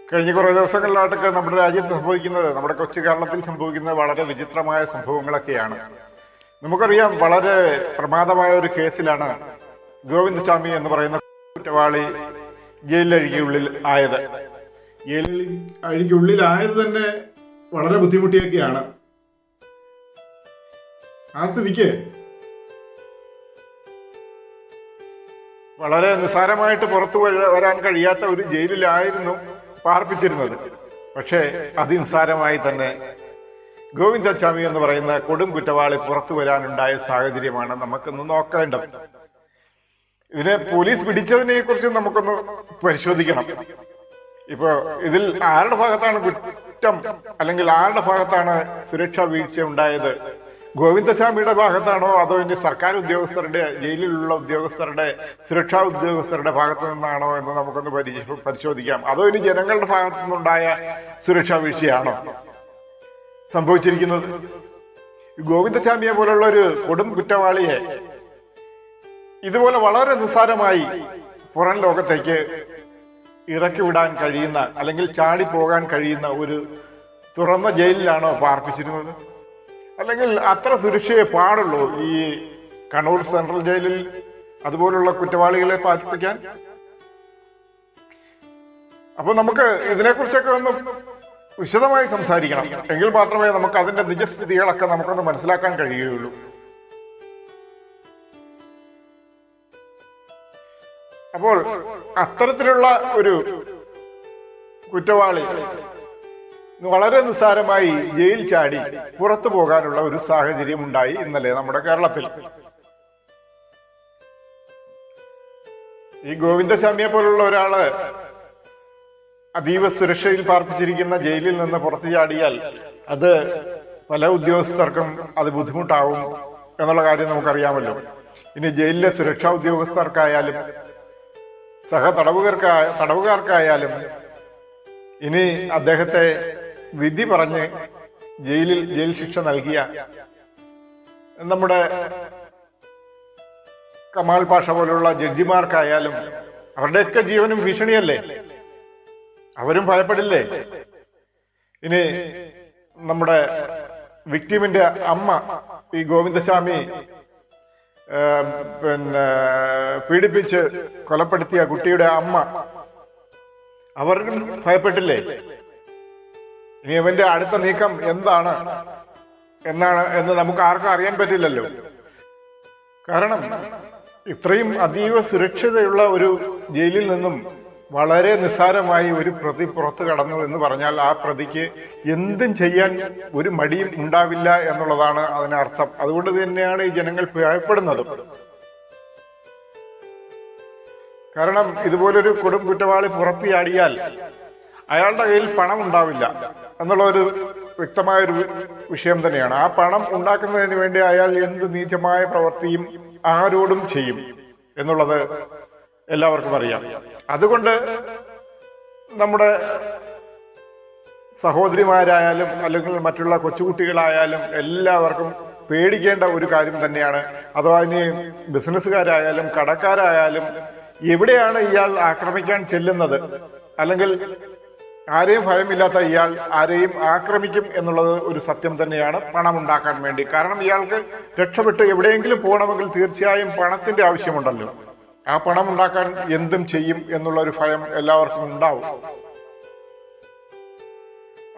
കഴിഞ്ഞ കുറേ ദിവസങ്ങളിലായിട്ടൊക്കെ നമ്മുടെ രാജ്യത്ത് സംഭവിക്കുന്നത്, നമ്മുടെ കൊച്ചു കേരളത്തിൽ സംഭവിക്കുന്നത് വളരെ വിചിത്രമായ സംഭവങ്ങളൊക്കെയാണ്. നമുക്കറിയാം, വളരെ പ്രമാദമായ ഒരു കേസിലാണ് ഗോവിന്ദസ്വാമി എന്ന് പറയുന്ന കുറ്റവാളി ജയിലിലഴികയുള്ളിൽ ആയത്. ജയിലിൽ അഴികയുള്ളിലായത് തന്നെ വളരെ ബുദ്ധിമുട്ടിയൊക്കെയാണ്. ആ സ്ഥിതിക്ക് വളരെ നിസ്സാരമായിട്ട് പുറത്തു വരാൻ കഴിയാത്ത ഒരു ജയിലിലായിരുന്നു പാർപ്പിച്ചിരുന്നത്. പക്ഷേ അതിനിസ്സാരമായി തന്നെ ഗോവിന്ദസ്വാമി എന്ന് പറയുന്ന കൊടും കുറ്റവാളി പുറത്തു വരാനുണ്ടായ സാഹചര്യമാണ് നമുക്കൊന്ന് നോക്കേണ്ടത്. ഇതിനെ പോലീസ് പിടിച്ചതിനെ കുറിച്ച് നമുക്കൊന്ന് പരിശോധിക്കണം. ഇപ്പോ ഇതിൽ ആരുടെ ഭാഗത്താണ് കുറ്റം, അല്ലെങ്കിൽ ആരുടെ ഭാഗത്താണ് സുരക്ഷാ വീഴ്ച ഉണ്ടായത്? ഗോവിന്ദസ്വാമിയുടെ ഭാഗത്താണോ, അതോ ഇനി സർക്കാർ ഉദ്യോഗസ്ഥരുടെ, ജയിലിലുള്ള ഉദ്യോഗസ്ഥരുടെ, സുരക്ഷാ ഉദ്യോഗസ്ഥരുടെ ഭാഗത്തു നിന്നാണോ എന്ന് നമുക്കൊന്ന് പരിശോധിക്കാം. അതോ ഇനി ജനങ്ങളുടെ ഭാഗത്തു നിന്നുണ്ടായ സുരക്ഷാ വീഴ്ചയാണോ സംഭവിച്ചിരിക്കുന്നത്? ഗോവിന്ദസ്വാമിയെ പോലുള്ള ഒരു കൊടും കുറ്റവാളിയെ ഇതുപോലെ വളരെ നിസ്സാരമായി പുറം ലോകത്തേക്ക് ഇറക്കി വിടാൻ കഴിയുന്ന, അല്ലെങ്കിൽ ചാടി പോകാൻ കഴിയുന്ന ഒരു തുറന്ന ജയിലിലാണോ പാർപ്പിച്ചിരുന്നത്? അല്ലെങ്കിൽ അത്ര സുരക്ഷയെ പാടുള്ളൂ ഈ കണ്ണൂർ സെൻട്രൽ ജയിലിൽ അതുപോലുള്ള കുറ്റവാളികളെ പാർപ്പിക്കാൻ? അപ്പൊ നമുക്ക് ഇതിനെക്കുറിച്ചൊക്കെ ഒന്ന് വിശദമായി സംസാരിക്കണം. എങ്കിൽ മാത്രമേ നമുക്ക് അതിന്റെ നിജസ്ഥിതികളൊക്കെ നമുക്കൊന്ന് മനസ്സിലാക്കാൻ കഴിയുകയുള്ളൂ. അപ്പോൾ അത്തരത്തിലുള്ള ഒരു കുറ്റവാളി വളരെ നിസ്സാരമായി ജയിൽ ചാടി പുറത്തു പോകാനുള്ള ഒരു സാഹചര്യം ഉണ്ടായി ഇന്നലെ നമ്മുടെ കേരളത്തിൽ. ഈ ഗോവിന്ദസ്വാമിയെ പോലുള്ള ഒരാള് അതീവ സുരക്ഷയിൽ പാർപ്പിച്ചിരിക്കുന്ന ജയിലിൽ നിന്ന് പുറത്തു ചാടിയാൽ അത് പല ഉദ്യോഗസ്ഥർക്കും അത് ബുദ്ധിമുട്ടാവും എന്നുള്ള കാര്യം നമുക്കറിയാമല്ലോ. ഇനി ജയിലിലെ സുരക്ഷാ ഉദ്യോഗസ്ഥർക്കായാലും തടവുകാർക്കായാലും ഇനി അദ്ദേഹത്തെ വിധി പറഞ്ഞ് ജയിൽ ശിക്ഷ നൽകിയ നമ്മുടെ കമാൽ പാഷ പോലുള്ള ജഡ്ജിമാർക്കായാലും അവരുടെയൊക്കെ ജീവനും ഭീഷണിയല്ലേ? അവരും ഭയപ്പെടില്ലേ? ഇനി നമ്മുടെ വിക്ടിമിന്റെ അമ്മ, ഈ ഗോവിന്ദസ്വാമി പീഡിപ്പിച്ച് കൊലപ്പെടുത്തിയ കുട്ടിയുടെ അമ്മ, അവരും ഭയപ്പെട്ടില്ലേ? ഇനി അവന്റെ അടുത്ത നീക്കം എന്താണ് എന്ന് നമുക്ക് ആർക്കും അറിയാൻ പറ്റില്ലല്ലോ. കാരണം ഇത്രയും അതീവ സുരക്ഷിതയുള്ള ഒരു ജയിലിൽ നിന്നും വളരെ നിസ്സാരമായി ഒരു പ്രതി പുറത്തു കടന്നു എന്ന് പറഞ്ഞാൽ ആ പ്രതിക്ക് എന്തും ചെയ്യാൻ ഒരു മടിയും ഉണ്ടാവില്ല എന്നുള്ളതാണ് അതിനർത്ഥം. അതുകൊണ്ട് തന്നെയാണ് ഈ ജനങ്ങൾ ഭയപ്പെടുന്നത്. കാരണം ഇതുപോലൊരു കൊടും കുറ്റവാളി പുറത്തു ചാടിയാൽ അയാളുടെ കയ്യിൽ പണം ഉണ്ടാവില്ല എന്നുള്ള ഒരു വ്യക്തമായൊരു വിഷയം തന്നെയാണ്. ആ പണം ഉണ്ടാക്കുന്നതിന് വേണ്ടി അയാൾ എന്ത് നീചമായ പ്രവൃത്തിയും ആരോടും ചെയ്യും എന്നുള്ളത് എല്ലാവർക്കും അറിയാം. അതുകൊണ്ട് നമ്മുടെ സഹോദരിമാരായാലും അല്ലെങ്കിൽ മറ്റുള്ള കൊച്ചുകുട്ടികളായാലും എല്ലാവർക്കും പേടിക്കേണ്ട ഒരു കാര്യം തന്നെയാണ്. അഥവാ ഇനി ബിസിനസ്സുകാരായാലും കടക്കാരായാലും എവിടെയാണ് ഇയാൾ ആക്രമിക്കാൻ ചെല്ലുന്നത്, അല്ലെങ്കിൽ ആരെയും ഭയമില്ലാത്ത ഇയാൾ ആരെയും ആക്രമിക്കും എന്നുള്ളത് ഒരു സത്യം തന്നെയാണ്, പണം ഉണ്ടാക്കാൻ വേണ്ടി. കാരണം ഇയാൾക്ക് രക്ഷപ്പെട്ട് എവിടെയെങ്കിലും പോകണമെങ്കിൽ തീർച്ചയായും പണത്തിന്റെ ആവശ്യമുണ്ടല്ലോ. ആ പണം ഉണ്ടാക്കാൻ എന്തും ചെയ്യും എന്നുള്ള ഒരു ഭയം എല്ലാവർക്കും ഉണ്ടാവും.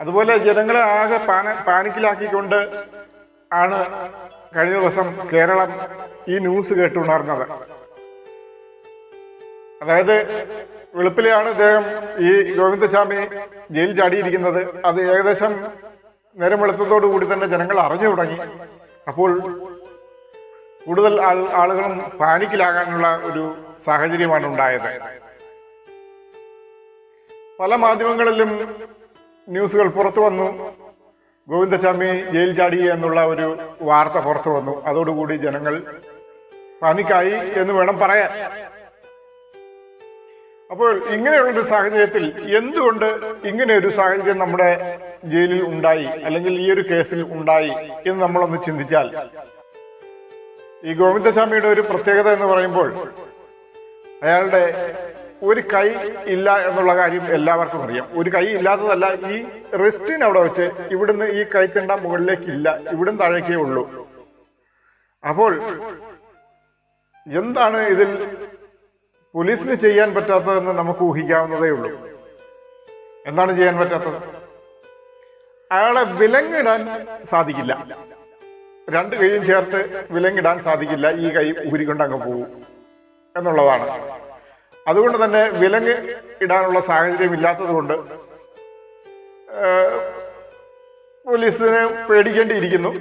അതുപോലെ ജനങ്ങളെ ആകെ പാനിക്കിലാക്കിക്കൊണ്ട് ആണ് കഴിഞ്ഞ ദിവസം കേരളം ഈ ന്യൂസ് കേട്ടുണർന്നത്. അതായത് വെളുപ്പിലെയാണ് ഇദ്ദേഹം, ഈ ഗോവിന്ദസ്വാമി ജയിൽ ചാടിയിരിക്കുന്നത്. അത് ഏകദേശം നേരം വെളുത്തതോടു കൂടി തന്നെ ജനങ്ങൾ അറിഞ്ഞു തുടങ്ങി. അപ്പോൾ കൂടുതൽ ആളുകളും പാനിക്കിലാകാനുള്ള ഒരു സാഹചര്യമാണ് ഉണ്ടായത്. പല മാധ്യമങ്ങളിലും ന്യൂസുകൾ പുറത്തു വന്നു, ഗോവിന്ദസ്വാമി ജയിൽ ചാടി എന്നുള്ള ഒരു വാർത്ത പുറത്തു വന്നു. അതോടുകൂടി ജനങ്ങൾ പാനിക്കായി എന്ന് വേണം പറയാൻ. അപ്പോൾ ഇങ്ങനെയുള്ളൊരു സാഹചര്യത്തിൽ എന്തുകൊണ്ട് ഇങ്ങനെ ഒരു സാഹചര്യം നമ്മുടെ ജയിലിൽ ഉണ്ടായി, അല്ലെങ്കിൽ ഈ ഒരു കേസിൽ ഉണ്ടായി എന്ന് നമ്മളൊന്ന് ചിന്തിച്ചാൽ, ഈ ഗോവിന്ദസ്വാമിയുടെ ഒരു പ്രത്യേകത എന്ന് പറയുമ്പോൾ അയാളുടെ ഒരു കൈ ഇല്ല എന്നുള്ള കാര്യം എല്ലാവർക്കും അറിയാം. ഒരു കൈ ഇല്ലാത്തതല്ല, ഈ റിസ്റ്റിന് അവിടെ വെച്ച് ഇവിടുന്ന് ഈ കൈത്തിണ്ട മുകളിലേക്ക് ഇല്ല, ഇവിടുന്ന് താഴേക്കേ ഉള്ളൂ. അപ്പോൾ എന്താണ് ഇതിൽ പോലീസിന് ചെയ്യാൻ പറ്റാത്തതെന്ന് നമുക്ക് ഊഹിക്കാവുന്നതേ ഉള്ളൂ. എന്താണ് ചെയ്യാൻ പറ്റാത്തത്? അയാളെ വിലങ്ങിടാൻ സാധിക്കില്ല. രണ്ട് കൈയും ചേർത്ത് വിലങ്ങിടാൻ സാധിക്കില്ല. ഈ കൈ ഊരിക്കൊണ്ട് അങ്ങ് പോകും എന്നുള്ളതാണ്. അതുകൊണ്ട് തന്നെ വിലങ്ങ് ഇടാനുള്ള സാഹചര്യം ഇല്ലാത്തത് കൊണ്ട് പോലീസിന് പേടിക്കേണ്ടിയിരിക്കുന്നു.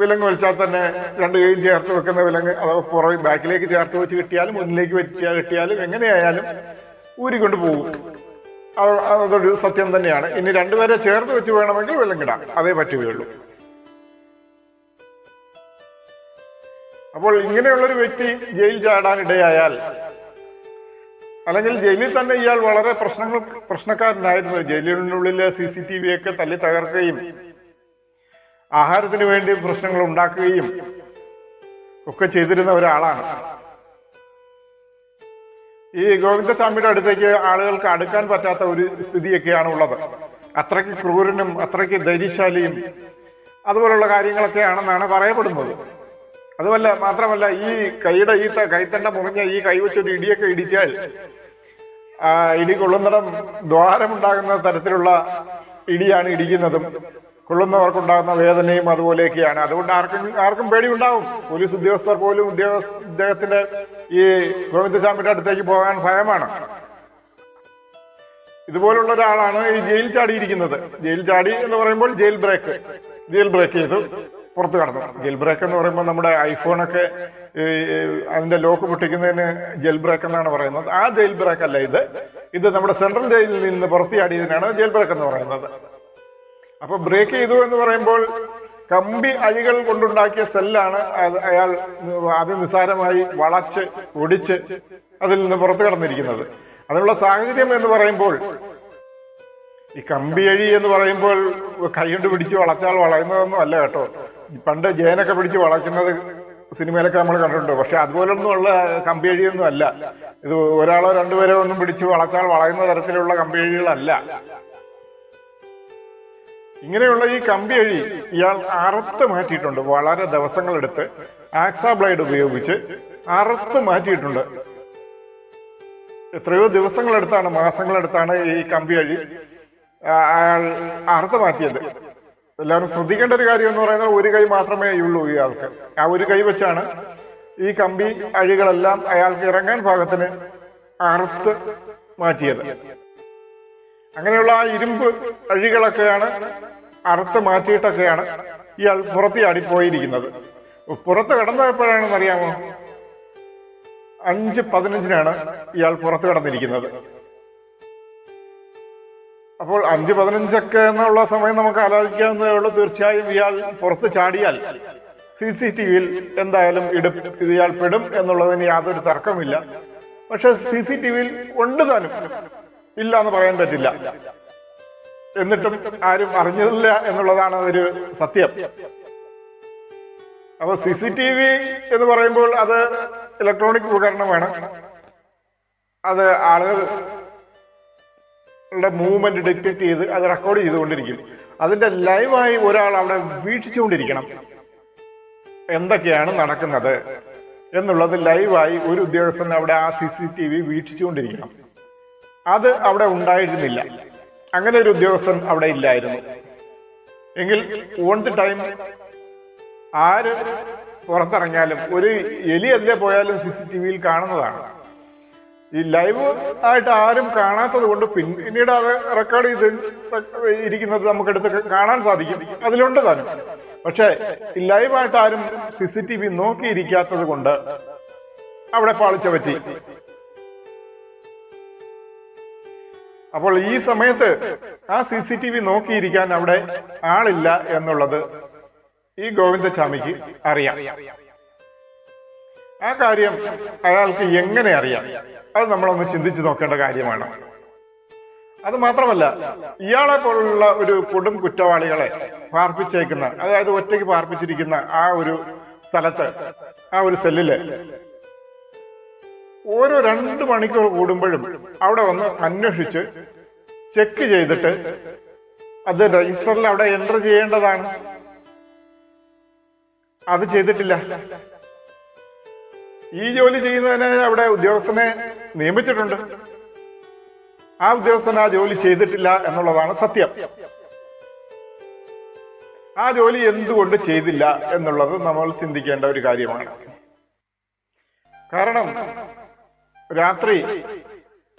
വിലങ്ങ് വലിച്ചാൽ തന്നെ രണ്ട് കൈയും ചേർത്ത് വെക്കുന്ന വിലങ്ങ് അഥവാ പുറകെ ബാക്കിലേക്ക് ചേർത്ത് വെച്ച് കിട്ടിയാലും മുന്നിലേക്ക് വെച്ച് കിട്ടിയാലും എങ്ങനെയായാലും ഊരിക്കൊണ്ട് പോകും. അതൊരു സത്യം തന്നെയാണ്. ഇനി രണ്ടുപേരെ ചേർത്ത് വെച്ച് വേണമെങ്കിൽ വിലങ്ങിടാം, അതേ പറ്റുകയുള്ളൂ. അപ്പോൾ ഇങ്ങനെയുള്ളൊരു വ്യക്തി ജയിൽ ചാടാൻ ഇടയായാൽ, അല്ലെങ്കിൽ ജയിലിൽ തന്നെ ഇയാൾ വളരെ പ്രശ്നക്കാരനായിരുന്നു. ജയിലിനുള്ളിലെ CCTV ഒക്കെ തല്ലി തകർക്കുകയും ആഹാരത്തിന് വേണ്ടി പ്രശ്നങ്ങൾ ഉണ്ടാക്കുകയും ഒക്കെ ചെയ്തിരുന്ന ഒരാളാണ്. ഈ ഗോവിന്ദസ്വാമിയുടെ അടുത്തേക്ക് ആളുകൾക്ക് അടുക്കാൻ പറ്റാത്ത ഒരു സ്ഥിതിയൊക്കെയാണ് ഉള്ളത്. അത്രയ്ക്ക് ക്രൂരനും അത്രയ്ക്ക് ധൈര്യശാലിയും അതുപോലുള്ള കാര്യങ്ങളൊക്കെയാണെന്നാണ് പറയപ്പെടുന്നത്. അതുമല്ല, മാത്രമല്ല, ഈ കൈയുടെ ഈ കൈത്തണ്ട മുറിഞ്ഞ ഈ കൈ വെച്ചൊരു ഇടിയൊക്കെ ഇടിച്ചാൽ ഇടി കൊള്ളുന്നിടം ദ്വാരമുണ്ടാകുന്ന തരത്തിലുള്ള ഇടിയാണ് ഇടിക്കുന്നതും കൊള്ളുന്നവർക്കുണ്ടാകുന്ന വേദനയും അതുപോലെയൊക്കെയാണ്. അതുകൊണ്ട് ആർക്കും പേടിയുണ്ടാവും. പോലീസ് ഉദ്യോഗസ്ഥർ പോലും ഇദ്ദേഹത്തിന്റെ ഈ ഗോവിന്ദസ്വാമിയുടെ അടുത്തേക്ക് പോകാൻ ഭയമാണ്. ഇതുപോലുള്ള ഒരാളാണ് ഈ ജയിൽ ചാടിയിരിക്കുന്നത്. ജയിൽ ചാടി എന്ന് പറയുമ്പോൾ ജയിൽ ബ്രേക്ക് ചെയ്തു പുറത്തു കടന്നു. ജയിൽ ബ്രേക്ക് എന്ന് പറയുമ്പോൾ നമ്മുടെ ഐഫോണൊക്കെ അതിന്റെ ലോക്ക് പൊട്ടിക്കുന്നതിന് ജയിൽ ബ്രേക്ക് എന്നാണ് പറയുന്നത്. ആ ജയിൽ ബ്രേക്ക് അല്ല ഇത് നമ്മുടെ സെൻട്രൽ ജയിലിൽ നിന്ന് പുറത്തു ചാടിയതിനാണ് ജയിൽ ബ്രേക്ക് എന്ന് പറയുന്നത്. അപ്പൊ ബ്രേക്ക് ചെയ്തു എന്ന് പറയുമ്പോൾ കമ്പി അഴികൾ കൊണ്ടുണ്ടാക്കിയ സെല്ലാണ് അയാൾ നിസ്സാരമായി വളച്ച് ഒടിച്ച് അതിൽ നിന്ന് പുറത്തു കടന്നിരിക്കുന്നത്. അതിനുള്ള സാഹചര്യം എന്ന് പറയുമ്പോൾ, ഈ കമ്പിയഴി എന്ന് പറയുമ്പോൾ കൈകൊണ്ട് പിടിച്ച് വളച്ചാൽ വളയുന്നതൊന്നും അല്ല കേട്ടോ. പണ്ട് ജയനൊക്കെ പിടിച്ച് വളയ്ക്കുന്നത് സിനിമയിലൊക്കെ നമ്മൾ കണ്ടിട്ടുണ്ട്. പക്ഷെ അതുപോലൊന്നും ഉള്ള കമ്പിയഴിയൊന്നും അല്ല ഇത്. ഒരാളോ രണ്ടുപേരോ ഒന്നും പിടിച്ച് വളച്ചാൽ വളയുന്ന തരത്തിലുള്ള കമ്പിയഴികളല്ല. ഇങ്ങനെയുള്ള ഈ കമ്പിയഴി ഇയാൾ അറുത്ത് മാറ്റിയിട്ടുണ്ട്. വളരെ ദിവസങ്ങളെടുത്ത് ആക്സാ ബ്ലേഡ് ഉപയോഗിച്ച് അറുത്ത് മാറ്റിയിട്ടുണ്ട്. എത്രയോ ദിവസങ്ങളെടുത്താണ്, മാസങ്ങളെടുത്താണ് ഈ കമ്പിയഴി അയാൾ അറുത്ത് മാറ്റിയത്. എല്ലാവരും ശ്രദ്ധിക്കേണ്ട ഒരു കാര്യം എന്ന് പറയുന്നത്, ഒരു കൈ മാത്രമേ ഉള്ളൂ ഇയാൾക്ക്. ആ ഒരു കൈ വെച്ചാണ് ഈ കമ്പി അഴികളെല്ലാം അയാൾക്ക് ഇറങ്ങാൻ പാകത്തിന് അറുത്ത് മാറ്റിയത്. അങ്ങനെയുള്ള ആ ഇരുമ്പ് അഴികളൊക്കെയാണ് അറുത്ത് മാറ്റിയിട്ടൊക്കെയാണ് ഇയാൾ പുറത്ത് ചാടിപ്പോയിരിക്കുന്നത്. പുറത്ത് കടന്നപ്പോഴാണെന്ന് അറിയാമോ? 5:15 ഇയാൾ പുറത്ത് കടന്നിരിക്കുന്നത്. അപ്പോൾ 5:15 എന്നുള്ള സമയം നമുക്ക് ആലോചിക്കാവുന്നതേ ഉള്ളൂ. തീർച്ചയായും ഇയാൾ പുറത്ത് ചാടിയാൽ CCTV-യിൽ എന്തായാലും ഇയാൾ പെടും എന്നുള്ളതിന് യാതൊരു തർക്കമില്ല. പക്ഷെ CCTV-യിൽ ഉണ്ട് താനും, ഇല്ല എന്ന് പറയാൻ പറ്റില്ല. എന്നിട്ടും ആരും അറിഞ്ഞില്ല എന്നുള്ളതാണ് ഒരു സത്യം. അപ്പൊ CCTV എന്ന് പറയുമ്പോൾ അത് ഇലക്ട്രോണിക് ഉപകരണമാണ്. അത് ആളുകളുടെ മൂവ്മെന്റ് ഡിറ്റക്ട് ചെയ്ത് അത് റെക്കോർഡ് ചെയ്തുകൊണ്ടിരിക്കും. അതിന്റെ ലൈവായി ഒരാൾ അവിടെ വീക്ഷിച്ചുകൊണ്ടിരിക്കണം എന്തൊക്കെയാണ് നടക്കുന്നത് എന്നുള്ളത്. ലൈവായി ഒരു ഉദ്യോഗസ്ഥൻ അവിടെ ആ CCTV വീക്ഷിച്ചുകൊണ്ടിരിക്കണം. അത് അവിടെ ഉണ്ടായിരുന്നില്ല. അങ്ങനെ ഒരു ഉദ്യോഗസ്ഥൻ അവിടെ ഇല്ലായിരുന്നു എങ്കിൽ ഓൺ ദി ടൈം ആര് പുറത്തിറങ്ങിയാലും, ഒരു എലി അതിലെ പോയാലും CCTV-യിൽ കാണുന്നതാണ്. ഈ ലൈവ് ആയിട്ട് ആരും കാണാത്തത് കൊണ്ട് പിന്നീട് അത് റെക്കോർഡ് ചെയ്ത് ഇരിക്കുന്നത് നമുക്കെടുത്ത് കാണാൻ സാധിക്കും. അതിലുണ്ട് താനും. പക്ഷെ ഈ ലൈവായിട്ട് ആരും CCTV നോക്കിയിരിക്കാത്തത് കൊണ്ട് അവിടെ പാളിച്ച പറ്റി. അപ്പോൾ ഈ സമയത്ത് ആ CCTV നോക്കിയിരിക്കാൻ അവിടെ ആളില്ല എന്നുള്ളത് ഈ ഗോവിന്ദസ്വാമിക്ക് അറിയാം. ആ കാര്യം അയാൾക്ക് എങ്ങനെ അറിയാം? അത് നമ്മളൊന്ന് ചിന്തിച്ചു നോക്കേണ്ട കാര്യമാണ്. അത് മാത്രമല്ല, ഇയാളെ പോലുള്ള ഒരു കൊടും കുറ്റവാളികളെ പാർപ്പിച്ചേക്കുന്ന, അതായത് ഒറ്റയ്ക്ക് പാർപ്പിച്ചിരിക്കുന്ന ആ ഒരു സ്ഥലത്ത്, ആ ഒരു സെല്ലില് ഓരോ 2 മണിക്കൂർ കൂടുമ്പോഴും അവിടെ വന്ന് അന്വേഷിച്ച് ചെക്ക് ചെയ്തിട്ട് അത് രജിസ്റ്ററിൽ അവിടെ എൻറ്റർ ചെയ്യേണ്ടതാണ്. അത് ചെയ്തിട്ടില്ല. ഈ ജോലി ചെയ്യുന്നതിന് അവിടെ ഉദ്യോഗസ്ഥനെ നിയമിച്ചിട്ടുണ്ട്. ആ ഉദ്യോഗസ്ഥൻ ആ ജോലി ചെയ്തിട്ടില്ല എന്നുള്ളതാണ് സത്യം. ആ ജോലി എന്തുകൊണ്ട് ചെയ്തില്ല എന്നുള്ളത് നമ്മൾ ചിന്തിക്കേണ്ട ഒരു കാര്യമാണ്. കാരണം രാത്രി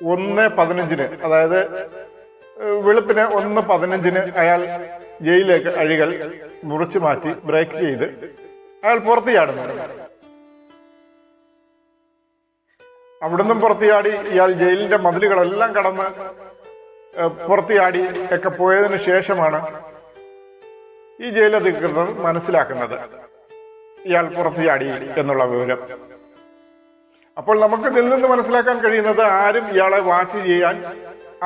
1:15, അതായത് വെളുപ്പിന് 1:15 അയാൾ ജയിലിലേക്ക് അഴികൾ മുറിച്ചു മാറ്റി ബ്രേക്ക് ചെയ്ത് അയാൾ പുറത്തു ചാടുന്നുണ്ട്. അവിടുന്നും പുറത്തു ചാടി ഇയാൾ ജയിലിന്റെ മതിലുകളെല്ലാം കടന്ന് പുറത്തു ചാടി ഒക്കെ പോയതിനു ശേഷമാണ് ഈ ജയിലധികൃതർ മനസ്സിലാക്കുന്നത് ഇയാൾ പുറത്തു ചാടി എന്നുള്ള വിവരം. അപ്പോൾ നമുക്ക് ഇതിൽ നിന്ന് മനസ്സിലാക്കാൻ കഴിയുന്നത് ആരും ഇയാളെ വാച്ച് ചെയ്യാൻ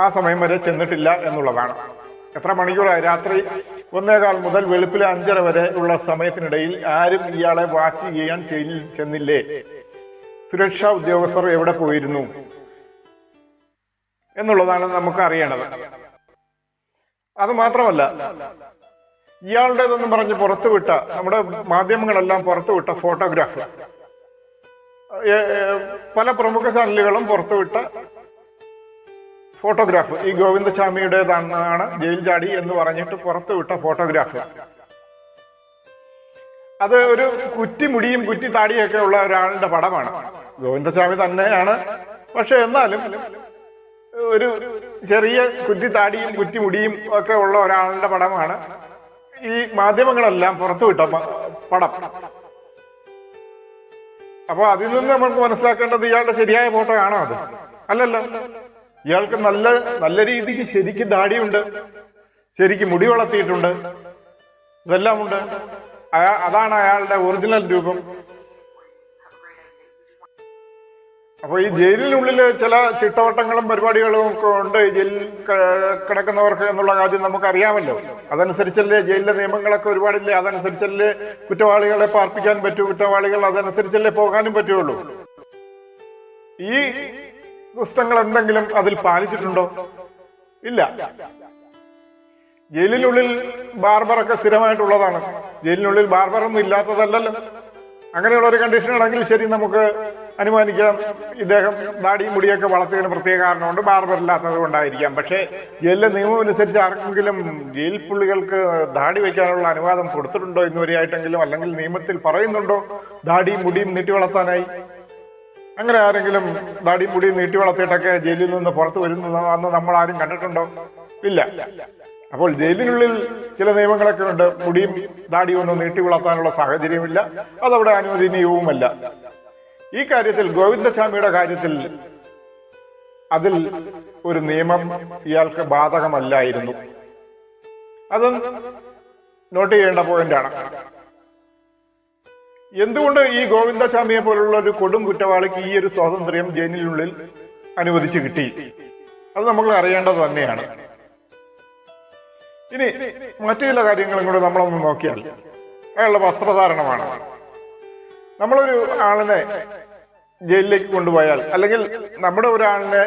ആ സമയം വരെ ചെന്നിട്ടില്ല എന്നുള്ളതാണ്. എത്ര മണിക്കൂറായി? രാത്രി 1:15 മുതൽ വെളുപ്പിലെ 5:30 വരെ ഉള്ള സമയത്തിനിടയിൽ ആരും ഇയാളെ വാച്ച് ചെയ്യാൻ ജയിലിൽ ചെന്നില്ലേ? സുരക്ഷാ ഉദ്യോഗസ്ഥർ എവിടെ പോയിരുന്നു എന്നുള്ളതാണ് നമുക്ക് അറിയേണ്ടത്. അത് മാത്രമല്ല, ഇയാളുടേതെന്ന് പറഞ്ഞ് പുറത്തുവിട്ട, നമ്മുടെ മാധ്യമങ്ങളെല്ലാം പുറത്തുവിട്ട ഫോട്ടോഗ്രാഫ്, പല പ്രമുഖ ചാനലുകളും പുറത്തുവിട്ട ഫോട്ടോഗ്രാഫ് ഈ ഗോവിന്ദചാമിയുടേതാണ് ജയിൽ ചാടി എന്ന് പറഞ്ഞിട്ട് പുറത്തുവിട്ട ഫോട്ടോഗ്രാഫ്. അത് ഒരു കുറ്റിമുടിയും കുറ്റി താടിയൊക്കെ ഉള്ള ഒരാളുടെ പടമാണ്. ഗോവിന്ദചാമി തന്നെയാണ്, പക്ഷെ എന്നാലും ഒരു ചെറിയ കുറ്റി താടിയും കുറ്റിമുടിയും ഒക്കെ ഉള്ള ഒരാളുടെ പടമാണ് ഈ മാധ്യമങ്ങളെല്ലാം പുറത്തുവിട്ട പടം. അപ്പൊ അതിൽ നിന്ന് നമുക്ക് മനസ്സിലാക്കേണ്ടത് ഇയാളുടെ ശരിയായ ഫോട്ടോ ആണോ അത്? അല്ലല്ലോ. ഇയാൾക്ക് നല്ല രീതിക്ക് ശരിക്കും താടിയുണ്ട്, ശരിക്കും മുടി വളർത്തിയിട്ടുണ്ട്, ഇതെല്ലാം ഉണ്ട്. അതാണ് അയാളുടെ ഒറിജിനൽ രൂപം. അപ്പൊ ഈ ജയിലിനുള്ളിൽ ചില ചിട്ടവട്ടങ്ങളും പരിപാടികളും ഒക്കെ ഉണ്ട് ജയിലിൽ കിടക്കുന്നവർക്ക് എന്നുള്ള കാര്യം നമുക്കറിയാമല്ലോ. അതനുസരിച്ചല്ലേ ജയിലിലെ നിയമങ്ങളൊക്കെ ഒരുപാടില്ലേ, അതനുസരിച്ചല്ലേ കുറ്റവാളികളെ പാർപ്പിക്കാൻ പറ്റൂ, കുറ്റവാളികൾ അതനുസരിച്ചല്ലേ പോകാനും പറ്റുള്ളൂ. ഈ സിസ്റ്റങ്ങൾ എന്തെങ്കിലും അതിൽ പാലിച്ചിട്ടുണ്ടോ? ഇല്ല. ജയിലിനുള്ളിൽ ബാർബറൊക്കെ സ്ഥിരമായിട്ടുള്ളതാണ്. ജയിലിനുള്ളിൽ ബാർബറൊന്നും ഇല്ലാത്തതല്ലല്ലോ. അങ്ങനെയുള്ള ഒരു കണ്ടീഷൻ ആണെങ്കിൽ ശരി, നമുക്ക് അനുമാനിക്കാം ഇദ്ദേഹം ദാടിയും മുടിയൊക്കെ വളർത്തിയതിന് പ്രത്യേക കാരണമുണ്ട്, ബാർബർ ഇല്ലാത്തത് കൊണ്ടായിരിക്കാം. പക്ഷേ ജയിലിലെ നിയമം അനുസരിച്ച് ആർക്കെങ്കിലും ജയിൽ പുള്ളികൾക്ക് ദാടി വയ്ക്കാനുള്ള അനുവാദം കൊടുത്തിട്ടുണ്ടോ ഇന്നുവരെയായിട്ടെങ്കിലും? അല്ലെങ്കിൽ നിയമത്തിൽ പറയുന്നുണ്ടോ ദാടിയും മുടിയും നീട്ടി വളർത്താനായി? അങ്ങനെ ആരെങ്കിലും ദാടിയും മുടിയും നീട്ടി വളർത്തിയിട്ടൊക്കെ ജയിലിൽ നിന്ന് പുറത്തു വരുന്നതെന്ന് നമ്മൾ ആരും കണ്ടിട്ടുണ്ടോ? ഇല്ല. അപ്പോൾ ജയിലിനുള്ളിൽ ചില നിയമങ്ങളൊക്കെ ഉണ്ട്. മുടിയും ദാടിയും ഒന്നും നീട്ടി വളർത്താനുള്ള സാഹചര്യമില്ല, അതവിടെ അനുവദനീയവുമല്ല. ഈ കാര്യത്തിൽ ഗോവിന്ദചാമിയുടെ കാര്യത്തിൽ അതിൽ ഒരു നിയമം ഇയാൾക്ക് ബാധകമല്ലായിരുന്നു. അത് നോട്ട് ചെയ്യേണ്ട പോയിന്റാണ്. എന്തുകൊണ്ട് ഈ ഗോവിന്ദചാമിയെ പോലുള്ള ഒരു കൊടും കുറ്റവാളിക്ക് ഈ ഒരു സ്വാതന്ത്ര്യം ജയിലിനുള്ളിൽ അനുവദിച്ചു കിട്ടി? അത് നമ്മൾ അറിയേണ്ടത് തന്നെയാണ്. ഇനി മറ്റു ചില കാര്യങ്ങളും കൂടെ നമ്മളൊന്ന് നോക്കിയാൽ അയാളുടെ വസ്ത്രധാരണമാണ്. നമ്മളൊരു ആളിനെ ജയിലിലേക്ക് കൊണ്ടുപോയാൽ, അല്ലെങ്കിൽ നമ്മുടെ ഒരാളിനെ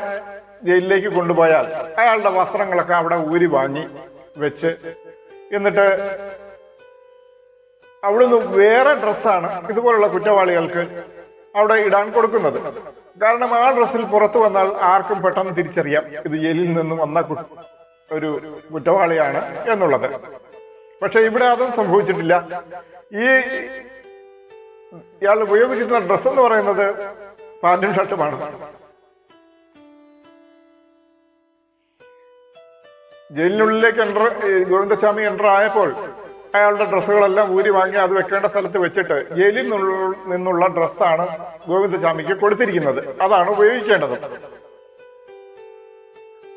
ജയിലിലേക്ക് കൊണ്ടുപോയാൽ അയാളുടെ വസ്ത്രങ്ങളൊക്കെ അവിടെ ഊരി വാങ്ങി വെച്ച് എന്നിട്ട് അവിടുന്ന് വേറെ ഡ്രസ്സാണ് ഇതുപോലുള്ള കുറ്റവാളികൾക്ക് അവിടെ ഇടാൻ കൊടുക്കുന്നത്. കാരണം ആ ഡ്രസ്സിൽ പുറത്തു വന്നാൽ ആർക്കും പെട്ടെന്ന് തിരിച്ചറിയാം ഇത് ജയിലിൽ നിന്നും വന്ന ഒരു കുറ്റവാളിയാണ് എന്നുള്ളത്. പക്ഷെ ഇവിടെ അതും സംഭവിച്ചിട്ടില്ല. ഇയാൾ ഉപയോഗിച്ചിരുന്ന ഡ്രസ്സ് എന്ന് പറയുന്നത് പാന്റും ഷർട്ടുമാണ്. ജയിലിനുള്ളിലേക്ക് ഗോവിന്ദചാമി എൻ്റർ ആയപ്പോൾ അയാളുടെ ഡ്രസ്സുകളെല്ലാം ഊരി വാങ്ങി അത് വെക്കേണ്ട സ്ഥലത്ത് വെച്ചിട്ട് ജയിലിൽ നിന്നുള്ള ഡ്രസ്സാണ് ഗോവിന്ദചാമിക്ക് കൊടുത്തിരിക്കുന്നത്. അതാണ് ഉപയോഗിക്കേണ്ടത്.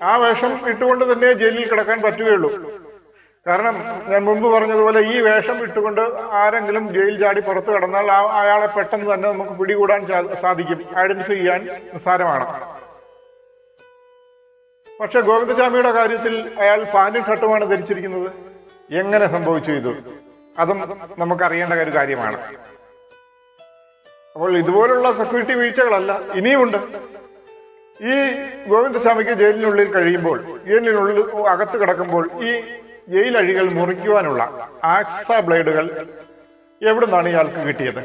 ആ വേഷം ഇട്ടുകൊണ്ട് തന്നെ ജയിലിൽ കിടക്കാൻ പറ്റുകയുള്ളൂ. കാരണം ഞാൻ മുമ്പ് പറഞ്ഞതുപോലെ ഈ വേഷം ഇട്ടുകൊണ്ട് ആരെങ്കിലും ജയിൽ ചാടി പുറത്തു കടന്നാൽ അയാളെ പെട്ടെന്ന് തന്നെ നമുക്ക് പിടികൂടാൻ സാധിക്കും, ഐഡന്റിഫൈ ചെയ്യാൻ നിസ്സാരമാണ്. പക്ഷെ ഗോവിന്ദചാമിയുടെ കാര്യത്തിൽ അയാൾ പാന്റും ഷർട്ടുമാണ് ധരിച്ചിരിക്കുന്നത്. എങ്ങനെ സംഭവിച്ചു ഇത്? അതും നമുക്കറിയേണ്ട ഒരു കാര്യമാണ്. അപ്പോൾ ഇതുപോലുള്ള സെക്യൂരിറ്റി വീഴ്ചകളല്ല ഇനിയുമുണ്ട്. ഈ ഗോവിന്ദസ്വാമിക്ക് ജയിലിനുള്ളിൽ കഴിയുമ്പോൾ, ജയിലിനുള്ളിൽ അകത്ത് കിടക്കുമ്പോൾ ഈ ജയിലഴികൾ മുറിക്കുവാനുള്ള ആക്സ ബ്ലേഡുകൾ എവിടുന്നാണ് ഇയാൾക്ക് കിട്ടിയത്?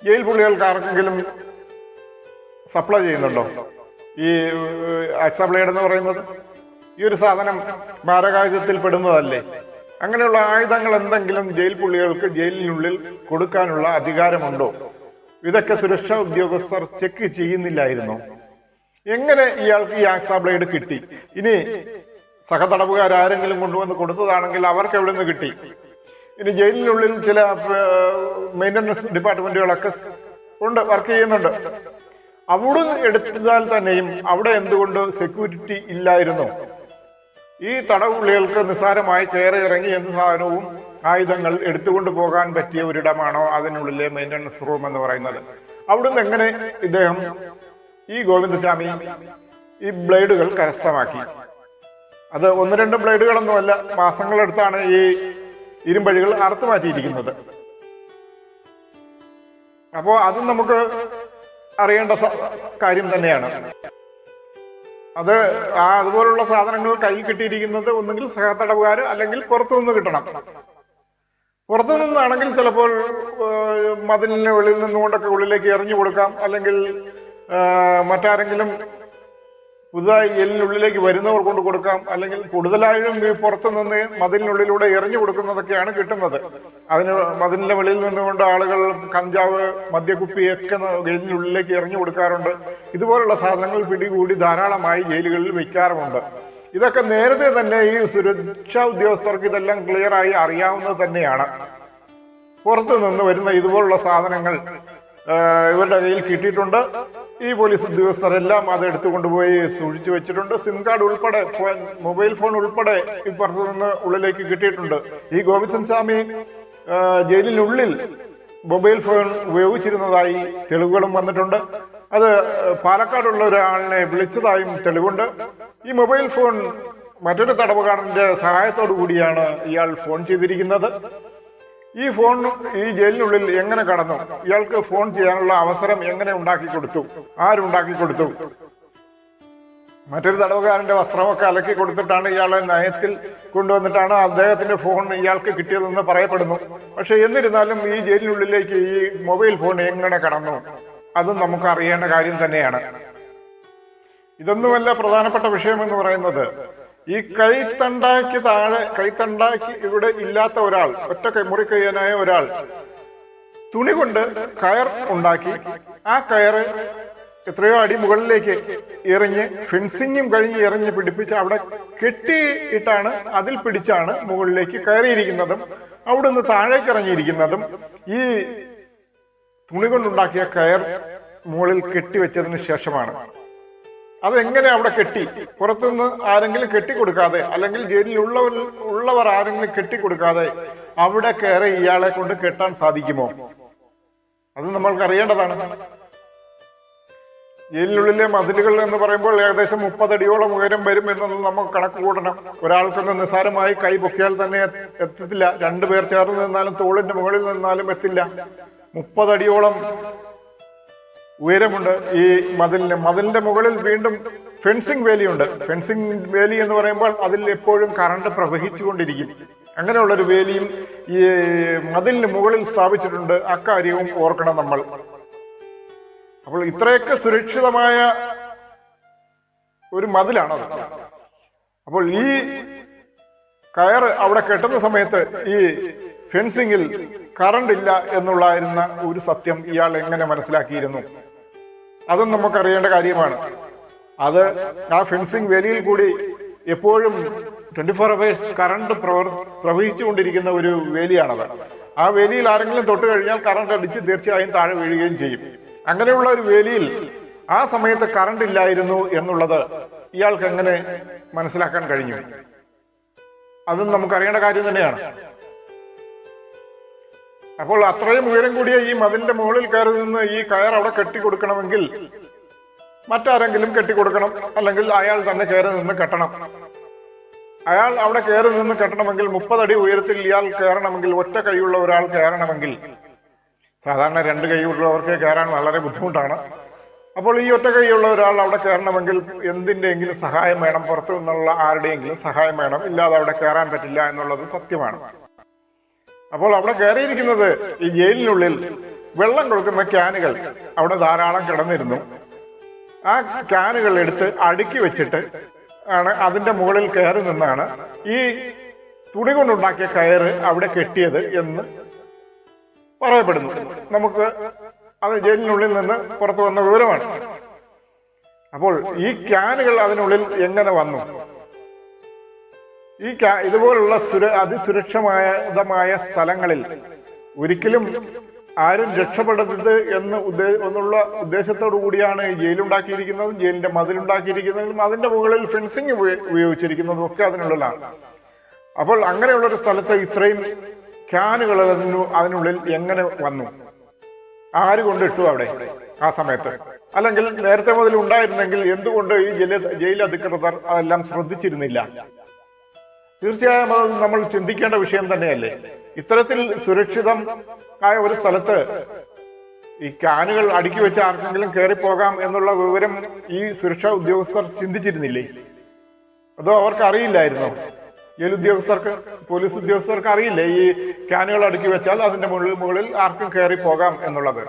ജയിൽ പുള്ളികൾക്ക് ആർക്കെങ്കിലും സപ്ലൈ ചെയ്യുന്നുണ്ടോ ഈ ആക്സ ബ്ലേഡ് എന്ന് പറയുന്നത്? ഈ ഒരു സാധനം മാരകായുധത്തിൽ പെടുന്നതല്ലേ? അങ്ങനെയുള്ള ആയുധങ്ങൾ എന്തെങ്കിലും ജയിൽ പുള്ളികൾക്ക് ജയിലിനുള്ളിൽ കൊടുക്കാനുള്ള അധികാരമുണ്ടോ? ഇതൊക്കെ സുരക്ഷാ ഉദ്യോഗസ്ഥർ ചെക്ക് ചെയ്യുന്നില്ലായിരുന്നു. എങ്ങനെ ഇയാൾക്ക് ഈ ആക്സ ബ്ലേഡ് കിട്ടി? ഇനി സഹതടവുകാരെങ്കിലും കൊണ്ടുവന്ന് കൊടുത്തതാണെങ്കിൽ അവർക്ക് എവിടെ നിന്ന് കിട്ടി? ഇനി ജയിലിനുള്ളിൽ ചില മെയിൻ്റനൻസ് ഡിപ്പാർട്ട്മെന്റുകളൊക്കെ ഉണ്ട്, വർക്ക് ചെയ്യുന്നുണ്ട്. അവിടുന്ന് എടുത്താൽ തന്നെയും അവിടെ എന്തുകൊണ്ട് സെക്യൂരിറ്റി ഇല്ലായിരുന്നു? ഈ തടവുള്ളികൾക്ക് നിസ്സാരമായി കയറി ഇറങ്ങി എന്ത് സാധനവും ആയുധങ്ങൾ എടുത്തുകൊണ്ട് പോകാൻ പറ്റിയ ഒരിടമാണോ അതിനുള്ളിലെ മെയിൻ്റനൻസ് റൂം എന്ന് പറയുന്നത്? അവിടുന്ന് എങ്ങനെ ഇദ്ദേഹം, ഈ ഗോവിന്ദസ്വാമി, ഈ ബ്ലേഡുകൾ കരസ്ഥമാക്കി? അത് ഒന്ന് രണ്ട് ബ്ലേഡുകളൊന്നുമല്ല, മാസങ്ങളെടുത്താണ് ഈ ഇരുമ്പഴികൾ അറുത്തു മാറ്റിയിരിക്കുന്നത്. അപ്പോ അതും നമുക്ക് അറിയേണ്ട കാര്യം തന്നെയാണ്. അത് അതുപോലുള്ള സാധനങ്ങൾ കയ്യിൽ കിട്ടിയിരിക്കുന്നത് ഒന്നുകിൽ സഹതടവുകാർ അല്ലെങ്കിൽ പുറത്തുനിന്ന് കിട്ടണം. പുറത്തു നിന്നാണെങ്കിൽ ചിലപ്പോൾ മതിലിന് വെളിയിൽ നിന്നുകൊണ്ടൊക്കെ ഉള്ളിലേക്ക് എറിഞ്ഞു കൊടുക്കാം, അല്ലെങ്കിൽ മറ്റാരെങ്കിലും പുതുതായി ജയിലിനുള്ളിലേക്ക് വരുന്നവർ കൊണ്ട് കൊടുക്കാം, അല്ലെങ്കിൽ കൂടുതലായും ഈ പുറത്തു നിന്ന് മതിലിനുള്ളിലൂടെ എറിഞ്ഞു കൊടുക്കുന്നതൊക്കെയാണ് കിട്ടുന്നത്. അതിന് മതിലിന്റെ വെളിയിൽ നിന്നുകൊണ്ട് ആളുകൾ കഞ്ചാവ്, മദ്യക്കുപ്പിയൊക്കെ ജയിലിനുള്ളിലേക്ക് എറിഞ്ഞു കൊടുക്കാറുണ്ട്. ഇതുപോലുള്ള സാധനങ്ങൾ പിടികൂടി ധാരാളമായി ജയിലുകളിൽ വയ്ക്കാറുമുണ്ട്. ഇതൊക്കെ നേരത്തെ തന്നെ ഈ സുരക്ഷാ ഉദ്യോഗസ്ഥർക്ക് ഇതെല്ലാം ക്ലിയറായി അറിയാവുന്നത് തന്നെയാണ്. പുറത്തു നിന്ന് വരുന്ന ഇതുപോലുള്ള സാധനങ്ങൾ ഇവരുടെ കയ്യിൽ കിട്ടിയിട്ടുണ്ട്. ഈ പോലീസ് ഉദ്യോഗസ്ഥരെല്ലാം അത് എടുത്തുകൊണ്ടുപോയി സൂക്ഷിച്ചു വെച്ചിട്ടുണ്ട്. സിം കാർഡ് ഉൾപ്പെടെ, മൊബൈൽ ഫോൺ ഉൾപ്പെടെ ഇപ്പുറത്തു നിന്ന് ഉള്ളിലേക്ക് കിട്ടിയിട്ടുണ്ട്. ഈ ഗോവിന്ദസ്വാമി ജയിലിനുള്ളിൽ മൊബൈൽ ഫോൺ ഉപയോഗിച്ചിരുന്നതായി തെളിവുകളും വന്നിട്ടുണ്ട്. അത് പാലക്കാടുള്ള ഒരാളിനെ വിളിച്ചതായും തെളിവുണ്ട്. ഈ മൊബൈൽ ഫോൺ മറ്റൊരു തടവുകാരന്റെ സഹായത്തോടു കൂടിയാണ് ഇയാൾ ഫോൺ ചെയ്തിരിക്കുന്നത്. ഈ ഫോൺ ഈ ജയിലിനുള്ളിൽ എങ്ങനെ കടന്നു? ഇയാൾക്ക് ഫോൺ ചെയ്യാനുള്ള അവസരം എങ്ങനെ ഉണ്ടാക്കി കൊടുത്തു? ആരുണ്ടാക്കി കൊടുത്തു? മറ്റൊരു തടവുകാരന്റെ വസ്ത്രമൊക്കെ അലക്കി കൊടുത്തിട്ടാണ് ഇയാളെ നയത്തിൽ കൊണ്ടുവന്നിട്ടാണ് അദ്ദേഹത്തിന്റെ ഫോൺ ഇയാൾക്ക് കിട്ടിയതെന്ന് പറയപ്പെടുന്നു. പക്ഷെ എന്നിരുന്നാലും ഈ ജയിലിനുള്ളിലേക്ക് ഈ മൊബൈൽ ഫോൺ എങ്ങനെ കടന്നു? അതും നമുക്ക് അറിയേണ്ട കാര്യം തന്നെയാണ്. ഇതൊന്നുമല്ല പ്രധാനപ്പെട്ട വിഷയം എന്ന് പറയുന്നത്. ഈ കൈത്തണ്ടാക്കി താഴെ, കൈത്തണ്ടാക്കി ഇവിടെ ഇല്ലാത്ത ഒരാൾ, ഒറ്റ മുറിക്കയ്യനായ ഒരാൾ തുണി കൊണ്ട് കയർ ഉണ്ടാക്കി ആ കയറ് എത്രയോ അടി മുകളിലേക്ക് എറിഞ്ഞ്, ഫെൻസിങ്ങും കഴിഞ്ഞ് എറിഞ്ഞ് പിടിപ്പിച്ച് അവിടെ കെട്ടിയിട്ടാണ്, അതിൽ പിടിച്ചാണ് മുകളിലേക്ക് കയറിയിരിക്കുന്നതും അവിടുന്ന് താഴേക്ക് ഇറങ്ങിയിരിക്കുന്നതും. ഈ തുണി കൊണ്ടുണ്ടാക്കിയ കയർ മുകളിൽ കെട്ടിവെച്ചതിന് ശേഷമാണ്. അതെങ്ങനെ അവിടെ കെട്ടി? പുറത്തുനിന്ന് ആരെങ്കിലും കെട്ടിക്കൊടുക്കാതെ, അല്ലെങ്കിൽ ജയിലിലുള്ളവർ ആരെങ്കിലും കെട്ടിക്കൊടുക്കാതെ അവിടെ കയറി ഇയാളെ കൊണ്ട് കെട്ടാൻ സാധിക്കുമോ? അത് നമ്മൾക്ക് അറിയേണ്ടതാണ്. ജയിലിനുള്ളിലെ മതിലുകൾ എന്ന് പറയുമ്പോൾ ഏകദേശം 30 അടിയോളം ഉയരം വരും എന്നൊന്നും നമുക്ക് കണക്ക് കൂട്ടണം. ഒരാൾക്കൊന്ന് നിസ്സാരമായി കൈ പൊക്കിയാൽ തന്നെ എത്തത്തില്ല. 2 പേർ ചേർന്ന് നിന്നാലും തോളിന്റെ മുകളിൽ നിന്നാലും എത്തില്ല. 30 അടിയോളം ഉയരമുണ്ട് ഈ മതിലിന്. മതിലിന്റെ മുകളിൽ വീണ്ടും ഫെൻസിങ് വേലിയുണ്ട്. ഫെൻസിങ് വേലി എന്ന് പറയുമ്പോൾ അതിൽ എപ്പോഴും കറണ്ട് പ്രവഹിച്ചുകൊണ്ടിരിക്കും. അങ്ങനെയുള്ളൊരു വേലിയും ഈ മതിലിന് മുകളിൽ സ്ഥാപിച്ചിട്ടുണ്ട്. അക്കാര്യവും ഓർക്കണം നമ്മൾ. അപ്പോൾ ഇത്രയൊക്കെ സുരക്ഷിതമായ ഒരു മതിലാണത്. അപ്പോൾ ഈ കയറ് അവിടെ കെട്ടുന്ന സമയത്ത് ഈ ഫെൻസിങ്ങിൽ കറണ്ട് ഇല്ല എന്നുള്ളായിരുന്ന ഒരു സത്യം ഇയാൾ എങ്ങനെ മനസ്സിലാക്കിയിരുന്നു? അതും നമുക്കറിയേണ്ട കാര്യമാണ്. അത് ആ ഫെൻസിങ് വേലിയിൽ കൂടി എപ്പോഴും 24 hours കറണ്ട് പ്രവഹിച്ചുകൊണ്ടിരിക്കുന്ന ഒരു വേലിയാണത്. ആ വേലിയിൽ ആരെങ്കിലും തൊട്ട് കഴിഞ്ഞാൽ കറണ്ട് അടിച്ച് തീർച്ചയായും താഴെ വീഴുകയും ചെയ്യും. അങ്ങനെയുള്ള ഒരു വേലിയിൽ ആ സമയത്ത് കറണ്ട് ഇല്ലായിരുന്നു എന്നുള്ളത് ഇയാൾക്ക് എങ്ങനെ മനസ്സിലാക്കാൻ കഴിഞ്ഞു? അതും നമുക്കറിയേണ്ട കാര്യം തന്നെയാണ്. അപ്പോൾ അത്രയും ഉയരം കൂടിയ ഈ മതിലിന്റെ മുകളിൽ കയറി നിന്ന് ഈ കയർ അവിടെ കെട്ടിക്കൊടുക്കണമെങ്കിൽ മറ്റാരെങ്കിലും കെട്ടിക്കൊടുക്കണം, അല്ലെങ്കിൽ അയാൾ തന്നെ കയറി നിന്ന് കെട്ടണം. അയാൾ അവിടെ കയറി നിന്ന് കെട്ടണമെങ്കിൽ 30 അടി ഉയരത്തിൽ ഇയാൾ കയറണമെങ്കിൽ, ഒറ്റ കൈയുള്ള ഒരാൾ കയറണമെങ്കിൽ സാധാരണ രണ്ട് കൈയുള്ളവർക്ക് കയറാൻ വളരെ ബുദ്ധിമുട്ടാണ്. അപ്പോൾ ഈ ഒറ്റ കൈയുള്ള ഒരാൾ അവിടെ കയറണമെങ്കിൽ എന്തിൻ്റെയെങ്കിലും സഹായം വേണം, പുറത്തു നിന്നുള്ള ആരുടെയെങ്കിലും സഹായം വേണം, ഇല്ലാതെ അവിടെ കയറാൻ പറ്റില്ല എന്നുള്ളത് സത്യമാണ്. അപ്പോൾ അവിടെ കയറിയിരിക്കുന്നത് ഈ ജയിലിനുള്ളിൽ വെള്ളം കൊടുക്കുന്ന ക്യാനുകൾ അവിടെ ധാരാളം കിടന്നിരുന്നു. ആ ക്യാനുകൾ എടുത്ത് അടുക്കി വെച്ചിട്ട് ആണ് അതിന്റെ മുകളിൽ കയറി നിന്നാണ് ഈ തുണി കൊണ്ടുണ്ടാക്കിയ കയറ് അവിടെ കെട്ടിയത് എന്ന് പറയപ്പെടുന്നു. നമുക്ക് അത് ജയിലിനുള്ളിൽ നിന്ന് പുറത്തു വന്ന വിവരമാണ്. അപ്പോൾ ഈ ക്യാനുകൾ അതിനുള്ളിൽ എങ്ങനെ വന്നു? ഈ ഇതുപോലുള്ള അതിസുരക്ഷിതമായ സ്ഥലങ്ങളിൽ ഒരിക്കലും ആരും രക്ഷപ്പെടരുത് എന്നുള്ള ഉദ്ദേശത്തോടു കൂടിയാണ് ഈ ജയിലുണ്ടാക്കിയിരിക്കുന്നതും ജയിലിന്റെ മതിലുണ്ടാക്കിയിരിക്കുന്നതും അതിന്റെ മുകളിൽ ഫെൻസിങ് ഉപയോഗിച്ചിരിക്കുന്നതും ഒക്കെ അതിനുള്ളിലാണ്. അപ്പോൾ അങ്ങനെയുള്ളൊരു സ്ഥലത്ത് ഇത്രയും ക്യാനുകൾ അതിനുള്ളിൽ എങ്ങനെ വന്നു? ആര് കൊണ്ടിട്ടു അവിടെ ആ സമയത്ത്? അല്ലെങ്കിൽ നേരത്തെ മുതൽ ഉണ്ടായിരുന്നെങ്കിൽ എന്തുകൊണ്ട് ഈ ജയിൽ അധികൃതർ അതെല്ലാം ശ്രദ്ധിച്ചിരുന്നില്ല? തീർച്ചയായും അത് നമ്മൾ ചിന്തിക്കേണ്ട വിഷയം തന്നെയല്ലേ. ഇത്തരത്തിൽ സുരക്ഷിതം ആയ ഒരു സ്ഥലത്ത് ഈ ക്യാനുകൾ അടുക്കി വെച്ച് ആർക്കെങ്കിലും കയറിപ്പോകാം എന്നുള്ള വിവരം ഈ സുരക്ഷാ ഉദ്യോഗസ്ഥർ ചിന്തിച്ചിരുന്നില്ലേ? അതോ അവർക്ക് അറിയില്ലായിരുന്നോ? ജയിൽ ഉദ്യോഗസ്ഥർക്ക്, പോലീസ് ഉദ്യോഗസ്ഥർക്ക് അറിയില്ലേ ഈ ക്യാനുകൾ അടുക്കി വെച്ചാൽ അതിന്റെ മുകളിൽ ആർക്കും കയറി പോകാം എന്നുള്ളത്?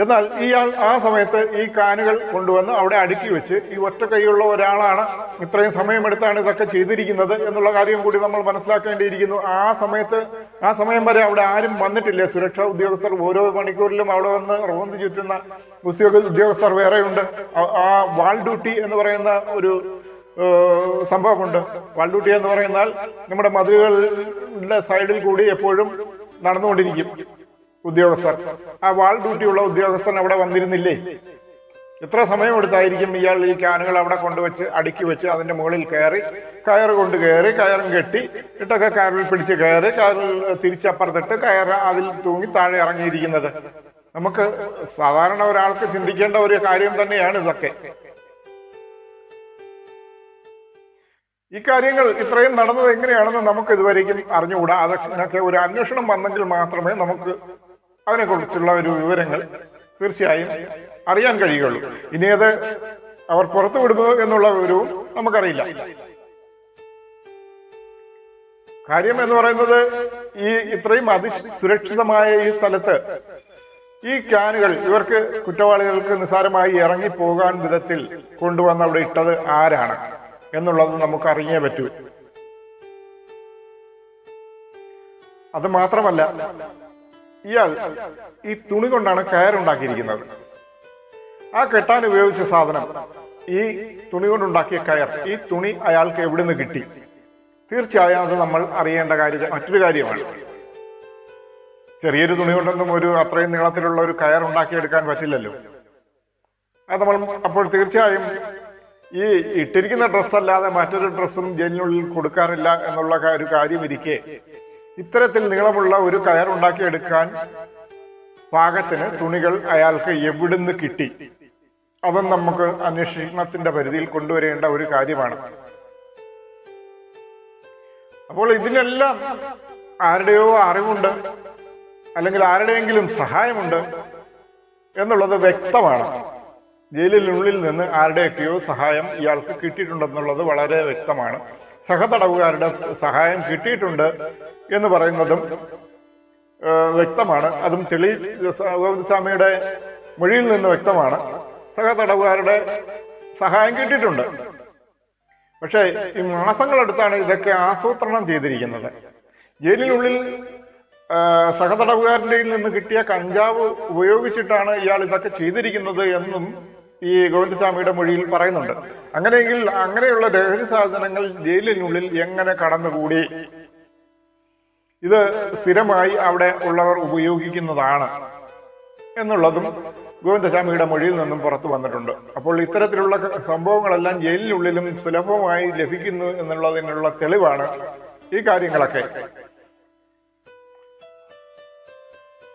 എന്നാൽ ഇയാൾ ആ സമയത്ത് ഈ ക്യാനുകൾ കൊണ്ടുവന്ന് അവിടെ അടുക്കി വെച്ച് ഈ ഒറ്റ കൈയുള്ള ഒരാളാണ് ഇത്രയും സമയമെടുത്താണ് ഇതൊക്കെ ചെയ്തിരിക്കുന്നത് എന്നുള്ള കാര്യം കൂടി നമ്മൾ മനസ്സിലാക്കേണ്ടിയിരിക്കുന്നു. ആ സമയം വരെ അവിടെ ആരും വന്നിട്ടില്ല. സുരക്ഷാ ഉദ്യോഗസ്ഥർ ഓരോ മണിക്കൂറിലും അവിടെ വന്ന് റോന്ത് ചുറ്റുന്ന ഉദ്യോഗസ്ഥർ വേറെയുണ്ട്. ആ വാൾ ഡ്യൂട്ടി എന്ന് പറയുന്ന ഒരു സംഭവമുണ്ട്. വാൾ ഡ്യൂട്ടി എന്ന് പറയുന്നാൽ നമ്മുടെ മതിലുകളുടെ സൈഡിൽ കൂടി എപ്പോഴും നടന്നുകൊണ്ടിരിക്കും ഉദ്യോഗസ്ഥർ. ആ വാൾ ഡ്യൂട്ടിയുള്ള ഉദ്യോഗസ്ഥൻ അവിടെ വന്നിരുന്നില്ലേ? എത്ര സമയമെടുത്തായിരിക്കും ഇയാൾ ഈ ക്യാനുകൾ അവിടെ കൊണ്ടുവച്ച് അടുക്കി വെച്ച് അതിന്റെ മുകളിൽ കയറ് കൊണ്ട് കയറി കയറും കെട്ടി ഇട്ടൊക്കെ കയറിൽ പിടിച്ച് കയറി കയറിൽ തിരിച്ചപ്പുറത്തിട്ട് കയറ് അതിൽ തൂങ്ങി താഴെ ഇറങ്ങിയിരിക്കുന്നത്? നമുക്ക് സാധാരണ ഒരാൾക്ക് ചിന്തിക്കേണ്ട ഒരു കാര്യം തന്നെയാണ് ഇതൊക്കെ. ഈ കാര്യങ്ങൾ ഇത്രയും നടന്നത് എങ്ങനെയാണെന്ന് നമുക്ക് ഇതുവരേക്കും അറിഞ്ഞുകൂടാ. അതൊക്കെ ഒരു അന്വേഷണം വന്നെങ്കിൽ മാത്രമേ നമുക്ക് അതിനെക്കുറിച്ചുള്ള ഒരു വിവരങ്ങൾ തീർച്ചയായും അറിയാൻ കഴിയുള്ളൂ. ഇനി അത് അവർ പുറത്തു വിടുമോ എന്നുള്ള വിവരവും നമുക്കറിയില്ല. കാര്യം എന്ന് പറയുന്നത് ഈ ഇത്രയും അതിസുരക്ഷിതമായ ഈ സ്ഥലത്ത് ഈ ക്യാനുകൾ ഇവർക്ക് കുറ്റവാളികൾക്ക് നിസ്സാരമായി ഇറങ്ങിപ്പോകാൻ വിധത്തിൽ കൊണ്ടുവന്ന് അവിടെ ഇട്ടത് ആരാണ് എന്നുള്ളത് നമുക്ക് അറിഞ്ഞേ പറ്റൂ. അത് മാത്രമല്ല, ഇയാൾ ഈ തുണി കൊണ്ടാണ് കയറുണ്ടാക്കിയിരിക്കുന്നത്. ആ കെട്ടാൻ ഉപയോഗിച്ച സാധനം, ഈ തുണി കൊണ്ടുണ്ടാക്കിയ കയർ, ഈ തുണി അയാൾക്ക് എവിടുന്ന് കിട്ടി? തീർച്ചയായും അത് നമ്മൾ അറിയേണ്ട മറ്റൊരു കാര്യമാണ്. ചെറിയൊരു തുണി കൊണ്ടൊന്നും അത്രയും നീളത്തിലുള്ള ഒരു കയർ ഉണ്ടാക്കിയെടുക്കാൻ പറ്റില്ലല്ലോ. അത് നമ്മൾ അപ്പോൾ തീർച്ചയായും ഈ ഇട്ടിരിക്കുന്ന ഡ്രസ്സല്ലാതെ മറ്റൊരു ഡ്രസ്സും ജയിലിനുള്ളിൽ കൊടുക്കാറില്ല എന്നുള്ള ഒരു കാര്യം ഇരിക്കെ ഇത്തരത്തിൽ നീളമുള്ള ഒരു കയർ ഉണ്ടാക്കിയെടുക്കാൻ പാകത്തിന് തുണികൾ അയാൾക്ക് എവിടുന്ന് കിട്ടി? അതും നമുക്ക് അന്വേഷണത്തിന്റെ പരിധിയിൽ കൊണ്ടുവരേണ്ട ഒരു കാര്യമാണ്. അപ്പോൾ ഇതിനെല്ലാം ആരുടെയോ അറിവുണ്ട്, അല്ലെങ്കിൽ ആരുടെയെങ്കിലും സഹായമുണ്ട് എന്നുള്ളത് വ്യക്തമാണ്. ജയിലിനുള്ളിൽ നിന്ന് ആരുടെയൊക്കെയോ സഹായം ഇയാൾക്ക് കിട്ടിയിട്ടുണ്ടെന്നുള്ളത് വളരെ വ്യക്തമാണ്. സഹതടവുകാരുടെ സഹായം കിട്ടിയിട്ടുണ്ട് എന്ന് പറയുന്നതും വ്യക്തമാണ്. അതും ഗോവിന്ദസ്വാമിയുടെ മൊഴിയിൽ നിന്ന് വ്യക്തമാണ്. സഹതടവുകാരുടെ സഹായം കിട്ടിയിട്ടുണ്ട്. പക്ഷെ ഈ മാസങ്ങളെടുത്താണ് ഇതൊക്കെ ആസൂത്രണം ചെയ്തിരിക്കുന്നത്. ജയിലിനുള്ളിൽ സഹതടവുകാരൻ്റെ നിന്ന് കിട്ടിയ കഞ്ചാവ് ഉപയോഗിച്ചിട്ടാണ് ഇയാൾ ഇതൊക്കെ ചെയ്തിരിക്കുന്നത് എന്നും ഈ ഗോവിന്ദസ്വാമിയുടെ മൊഴിയിൽ പറയുന്നുണ്ട്. അങ്ങനെയെങ്കിൽ അങ്ങനെയുള്ള ലഹരി സാധനങ്ങൾ ജയിലിനുള്ളിൽ എങ്ങനെ കടന്നുകൂടി? ഇത് സ്ഥിരമായി അവിടെ ഉള്ളവർ ഉപയോഗിക്കുന്നതാണ് എന്നുള്ളതും ഗോവിന്ദസ്വാമിയുടെ മൊഴിയിൽ നിന്നും പുറത്തു വന്നിട്ടുണ്ട്. അപ്പോൾ ഇത്തരത്തിലുള്ള സംഭവങ്ങളെല്ലാം ജയിലിനുള്ളിലും സുലഭമായി ലഭിക്കുന്നു എന്നുള്ളതിനുള്ള തെളിവാണ് ഈ കാര്യങ്ങളൊക്കെ.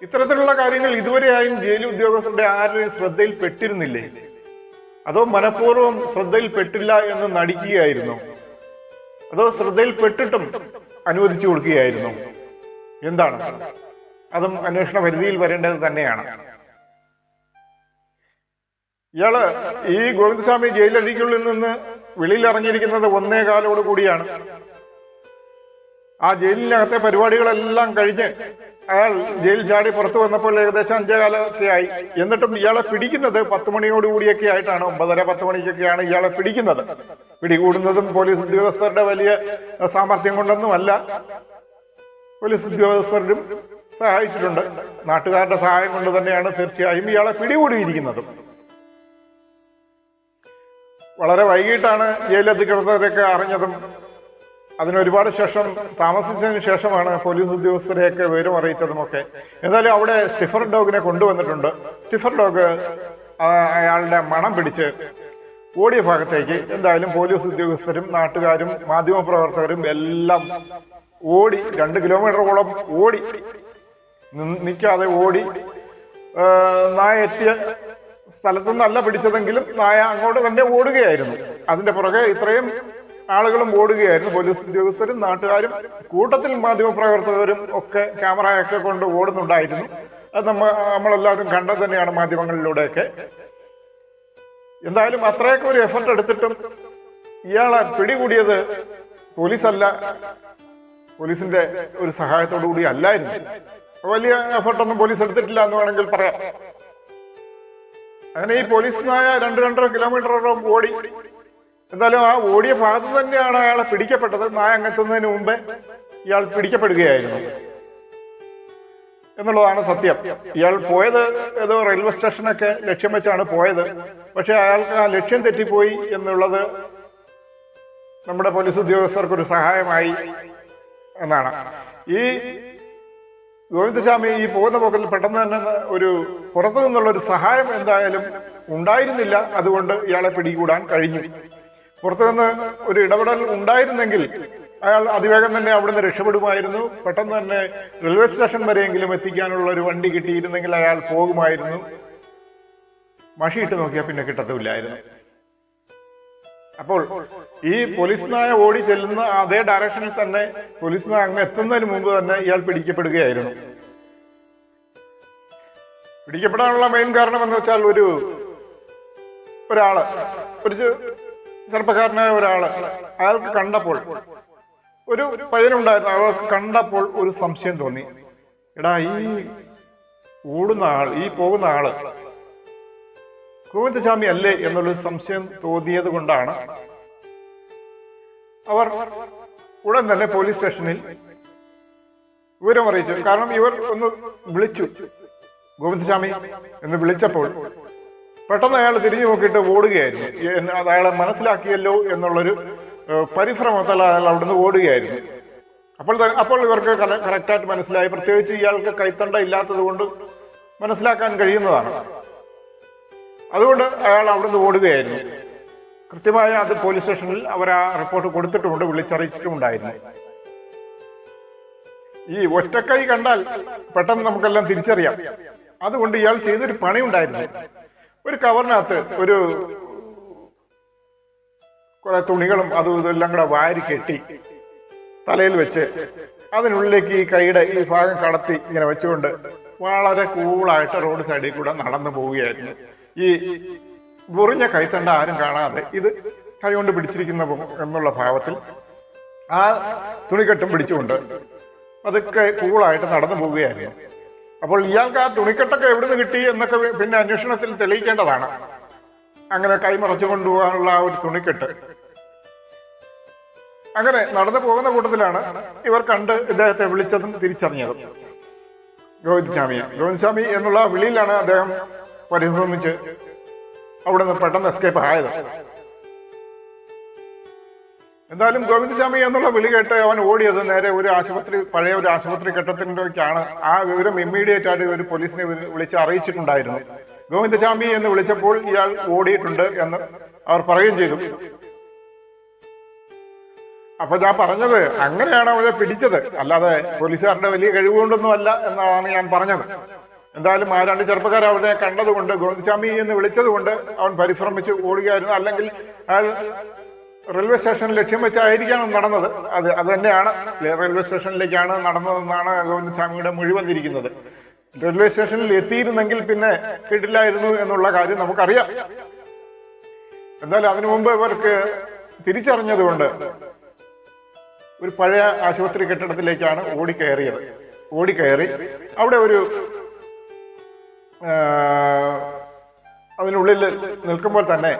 ഇത്തരത്തിലുള്ള കാര്യങ്ങൾ ഇതുവരെയായും ജയിൽ ഉദ്യോഗസ്ഥരുടെ ആരുടെയും ശ്രദ്ധയിൽ പെട്ടിരുന്നില്ലേ? അതോ മനഃപൂർവ്വം ശ്രദ്ധയിൽ പെട്ടില്ല എന്ന് നടിക്കുകയായിരുന്നു? അതോ ശ്രദ്ധയിൽ പെട്ടിട്ടും അനുവദിച്ചു കൊടുക്കുകയായിരുന്നു? എന്താണ്? അതും അന്വേഷണ പരിധിയിൽ വരേണ്ടത് തന്നെയാണ്. ഇയാള് ഈ ഗോവിന്ദസ്വാമി ജയിലഴിക്കുള്ളിൽ നിന്ന് വെളിയിലിറങ്ങിയിരിക്കുന്നത് 1:15 കൂടിയാണ്. ആ ജയിലിനകത്തെ പരിപാടികളെല്ലാം കഴിഞ്ഞ് അയാൾ ജയിൽ ചാടി പുറത്തു വന്നപ്പോൾ ഏകദേശം 5:15 ആയി. എന്നിട്ടും ഇയാളെ പിടിക്കുന്നത് 10 മണിയോടുകൂടിയൊക്കെ ആയിട്ടാണ്. 9:30-10 മണിക്കൊക്കെയാണ് ഇയാളെ പിടിക്കുന്നത്. പിടികൂടുന്നതും പോലീസ് ഉദ്യോഗസ്ഥരുടെ വലിയ സാമർഥ്യം കൊണ്ടൊന്നുമല്ല. പോലീസ് ഉദ്യോഗസ്ഥരും സഹായിച്ചിട്ടുണ്ട്. നാട്ടുകാരുടെ സഹായം കൊണ്ട് തന്നെയാണ് തീർച്ചയായും ഇയാളെ പിടികൂടിയിരിക്കുന്നതും. വളരെ വൈകിട്ടാണ് ജയിലധികൃതരൊക്കെ അറിഞ്ഞതും. അതിനൊരുപാട് ശേഷം താമസിച്ചതിന് ശേഷമാണ് പോലീസ് ഉദ്യോഗസ്ഥരെയൊക്കെ വിവരം അറിയിച്ചതുമൊക്കെ. എന്തായാലും അവിടെ സ്റ്റിഫർ ഡോഗിനെ കൊണ്ടുവന്നിട്ടുണ്ട്. സ്റ്റിഫർ ഡോഗ് അയാളുടെ മണം പിടിച്ച് ഓടിയ ഭാഗത്തേക്ക് എന്തായാലും പോലീസ് ഉദ്യോഗസ്ഥരും നാട്ടുകാരും മാധ്യമപ്രവർത്തകരും എല്ലാം ഓടി 2 കിലോമീറ്ററോളം ഓടി, നിൽക്കാതെ ഓടി. നായ എത്തിയ സ്ഥലത്തു നിന്നല്ല പിടിച്ചതെങ്കിലും നായ അങ്ങോട്ട് തന്നെ ഓടുകയായിരുന്നു. അതിന്റെ പുറകെ ഇത്രയും ആളുകളും ഓടുകയായിരുന്നു. പോലീസ് ഉദ്യോഗസ്ഥരും നാട്ടുകാരും കൂട്ടത്തിൽ മാധ്യമപ്രവർത്തകരും ഒക്കെ ക്യാമറയൊക്കെ കൊണ്ട് ഓടുന്നുണ്ടായിരുന്നു. അത് നമ്മളെല്ലാവരും കണ്ടത് തന്നെയാണ് മാധ്യമങ്ങളിലൂടെയൊക്കെ. എന്തായാലും അത്രയൊക്കെ ഒരു എഫർട്ട് എടുത്തിട്ടും ഇയാളെ പിടികൂടിയത് പോലീസല്ല, പോലീസിന്റെ ഒരു സഹായത്തോടു കൂടി അല്ലായിരുന്നു. വലിയ എഫർട്ടൊന്നും പോലീസ് എടുത്തിട്ടില്ല എന്ന് വേണമെങ്കിൽ പറയാം. അങ്ങനെ ഈ പോലീസ് നായ 2-2.5 കിലോമീറ്ററോളം ഓടി. എന്തായാലും ആ ഓടിയ ഭാഗത്ത് തന്നെയാണ് അയാളെ പിടിക്കപ്പെട്ടത്. നായ അങ്ങെത്തുന്നതിന് മുമ്പേ ഇയാൾ പിടിക്കപ്പെടുകയായിരുന്നു എന്നുള്ളതാണ് സത്യം. ഇയാൾ പോയത് ഏതോ റെയിൽവേ സ്റ്റേഷനൊക്കെ ലക്ഷ്യം വെച്ചാണ് പോയത്. പക്ഷെ അയാൾക്ക് ആ ലക്ഷ്യം തെറ്റിപ്പോയി എന്നുള്ളത് നമ്മുടെ പോലീസ് ഉദ്യോഗസ്ഥർക്കൊരു സഹായമായി എന്നാണ്. ഈ ഗോവിന്ദസ്വാമി ഈ പോകുന്ന പോക്കിൽ പെട്ടെന്ന് തന്നെ ഒരു പുറത്തു നിന്നുള്ള ഒരു സഹായം എന്തായാലും ഉണ്ടായിരുന്നില്ല. അതുകൊണ്ട് ഇയാളെ പിടികൂടാൻ കഴിഞ്ഞു. പുറത്തുനിന്ന് ഒരു ഇടപെടൽ ഉണ്ടായിരുന്നെങ്കിൽ അയാൾ അതിവേഗം തന്നെ അവിടുന്ന് രക്ഷപ്പെടുമായിരുന്നു. പെട്ടെന്ന് തന്നെ റെയിൽവേ സ്റ്റേഷൻ വരെയെങ്കിലും എത്തിക്കാനുള്ള ഒരു വണ്ടി കിട്ടിയിരുന്നെങ്കിൽ അയാൾ പോകുമായിരുന്നു. മഷിയിട്ട് നോക്കിയാൽ പിന്നെ കിട്ടത്തുമില്ലായിരുന്നു. അപ്പോൾ ഈ പോലീസ് നായ ഓടി ചെല്ലുന്ന അതേ ഡയറക്ഷനിൽ തന്നെ പോലീസ് നായ അങ്ങ് എത്തുന്നതിന് മുമ്പ് തന്നെ ഇയാൾ പിടിക്കപ്പെടുകയായിരുന്നു. പിടിക്കപ്പെടാനുള്ള മെയിൻ കാരണം എന്ന് വെച്ചാൽ ഒരു ചെറുപ്പക്കാരനായ ഒരാള് അയാൾക്ക് കണ്ടപ്പോൾ, ഒരു പയ്യനുണ്ടായിരുന്നു, അയാൾക്ക് കണ്ടപ്പോൾ ഒരു സംശയം തോന്നി. എടാ, ഈ പോകുന്ന ആള് ഗോവിന്ദസ്വാമി അല്ലേ എന്നുള്ളൊരു സംശയം തോന്നിയത് കൊണ്ടാണ് അവർ ഉടൻ തന്നെ പോലീസ് സ്റ്റേഷനിൽ വിവരം അറിയിച്ചു. കാരണം ഇവർ ഒന്ന് വിളിച്ചു, ഗോവിന്ദസ്വാമി എന്ന് വിളിച്ചപ്പോൾ പെട്ടെന്ന് അയാൾ തിരിഞ്ഞു നോക്കിയിട്ട് ഓടുകയായിരുന്നു. അയാളെ മനസ്സിലാക്കിയല്ലോ എന്നുള്ളൊരു പരിഭ്രമത്തിൽ അയാൾ അവിടുന്ന് ഓടുകയായിരുന്നു. അപ്പോൾ ഇവർക്ക് കറക്റ്റായിട്ട് മനസ്സിലായി. പ്രത്യേകിച്ച് ഇയാൾക്ക് കൈത്തണ്ട ഇല്ലാത്തത് കൊണ്ട് മനസ്സിലാക്കാൻ കഴിയുന്നതാണ്. അതുകൊണ്ട് അയാൾ അവിടുന്ന് ഓടുകയായിരുന്നു. കൃത്യമായ അത് പോലീസ് സ്റ്റേഷനിൽ അവർ ആ റിപ്പോർട്ട് കൊടുത്തിട്ടുമുണ്ട്, വിളിച്ചറിയിച്ചിട്ടുമുണ്ടായിരുന്നു. ഈ ഒറ്റക്കൈ കണ്ടാൽ പെട്ടെന്ന് നമുക്കെല്ലാം തിരിച്ചറിയാം. അതുകൊണ്ട് ഇയാൾ ചെയ്തൊരു പണി ഉണ്ടായിരുന്നു. ഒരു കവറിനകത്ത് കുറെ തുണികളും അതും ഇതെല്ലാം കൂടെ വാരി കെട്ടി തലയിൽ വെച്ച് അതിനുള്ളിലേക്ക് ഈ കൈയുടെ ഈ ഭാഗം കടത്തി ഇങ്ങനെ വെച്ചുകൊണ്ട് വളരെ കൂളായിട്ട് റോഡ് സൈഡിൽ കൂടെ നടന്നു പോവുകയായിരുന്നു. ഈ മുറിഞ്ഞ കൈത്തണ്ട ആരും കാണാതെ ഇത് കൈകൊണ്ട് പിടിച്ചിരിക്കുന്ന എന്നുള്ള ഭാവത്തിൽ ആ തുണിക്കെട്ടും പിടിച്ചുകൊണ്ട് അതൊക്കെ കൂളായിട്ട് നടന്നു പോവുകയായിരുന്നു. അപ്പോൾ ഇയാൾക്ക് ആ തുണിക്കെട്ടൊക്കെ എവിടുന്ന് കിട്ടി എന്നൊക്കെ പിന്നെ അന്വേഷണത്തിൽ തെളിയിക്കേണ്ടതാണ്. അങ്ങനെ കൈമറച്ചു കൊണ്ടുപോകാനുള്ള ആ ഒരു തുണിക്കെട്ട്. അങ്ങനെ നടന്നു പോകുന്ന കൂട്ടത്തിലാണ് ഇവർ കണ്ട് ഇദ്ദേഹത്തെ വിളിച്ചതും തിരിച്ചറിഞ്ഞതും. ഗോവിന്ദസ്വാമി എന്നുള്ള വിളിയിലാണ് അദ്ദേഹം പരിഭ്രമിച്ച് അവിടെ നിന്ന് പെട്ടെന്ന് എസ്കേപ്പ് ആയത്. എന്തായാലും ഗോവിന്ദസ്വാമി എന്നുള്ള വിളി കേട്ട് അവൻ ഓടിയത് നേരെ പഴയ ഒരു ആശുപത്രി കെട്ടിടത്തിലേക്കാണ്. ആ വിവരം ഇമ്മീഡിയറ്റ് ആയിട്ട് ഒരു പോലീസിനെ വിളിച്ച് അറിയിച്ചിട്ടുണ്ടായിരുന്നു. ഗോവിന്ദസ്വാമി എന്ന് വിളിച്ചപ്പോൾ ഇയാൾ ഓടിയിട്ടുണ്ട് എന്ന് അവർ പറയുകയും ചെയ്തു. അപ്പൊ ഞാൻ പറഞ്ഞത് അങ്ങനെയാണ് അവരെ പിടിച്ചത്, അല്ലാതെ പോലീസുകാരുടെ വലിയ കഴിവുകൊണ്ടൊന്നും അല്ല എന്നാണ് ഞാൻ പറഞ്ഞത്. എന്തായാലും ആ 2 ചെറുപ്പക്കാർ അവരെ കണ്ടതുകൊണ്ട്, ഗോവിന്ദസ്വാമി എന്ന് വിളിച്ചത് കൊണ്ട് അവൻ പരിഭ്രമിച്ച് ഓടുകയായിരുന്നു. അല്ലെങ്കിൽ അയാൾ റെയിൽവേ സ്റ്റേഷൻ ലക്ഷ്യം വെച്ചായിരിക്കണം നടന്നത്. അത് തന്നെയാണ്, റെയിൽവേ സ്റ്റേഷനിലേക്കാണ് നടന്നതെന്നാണ് ഗോവിന്ദസ്വാമിയുടെ മൊഴി വന്നിരിക്കുന്നത്. റെയിൽവേ സ്റ്റേഷനിൽ എത്തിയിരുന്നെങ്കിൽ പിന്നെ കിട്ടില്ലായിരുന്നു എന്നുള്ള കാര്യം നമുക്കറിയാം. എന്തായാലും അതിനു മുമ്പ് ഇവർക്ക് തിരിച്ചറിഞ്ഞതുകൊണ്ട് ഒരു പഴയ ആശുപത്രി കെട്ടിടത്തിലേക്കാണ് ഓടിക്കയറി അവിടെ ഒരു അതിനുള്ളിൽ നിൽക്കുമ്പോൾ തന്നെ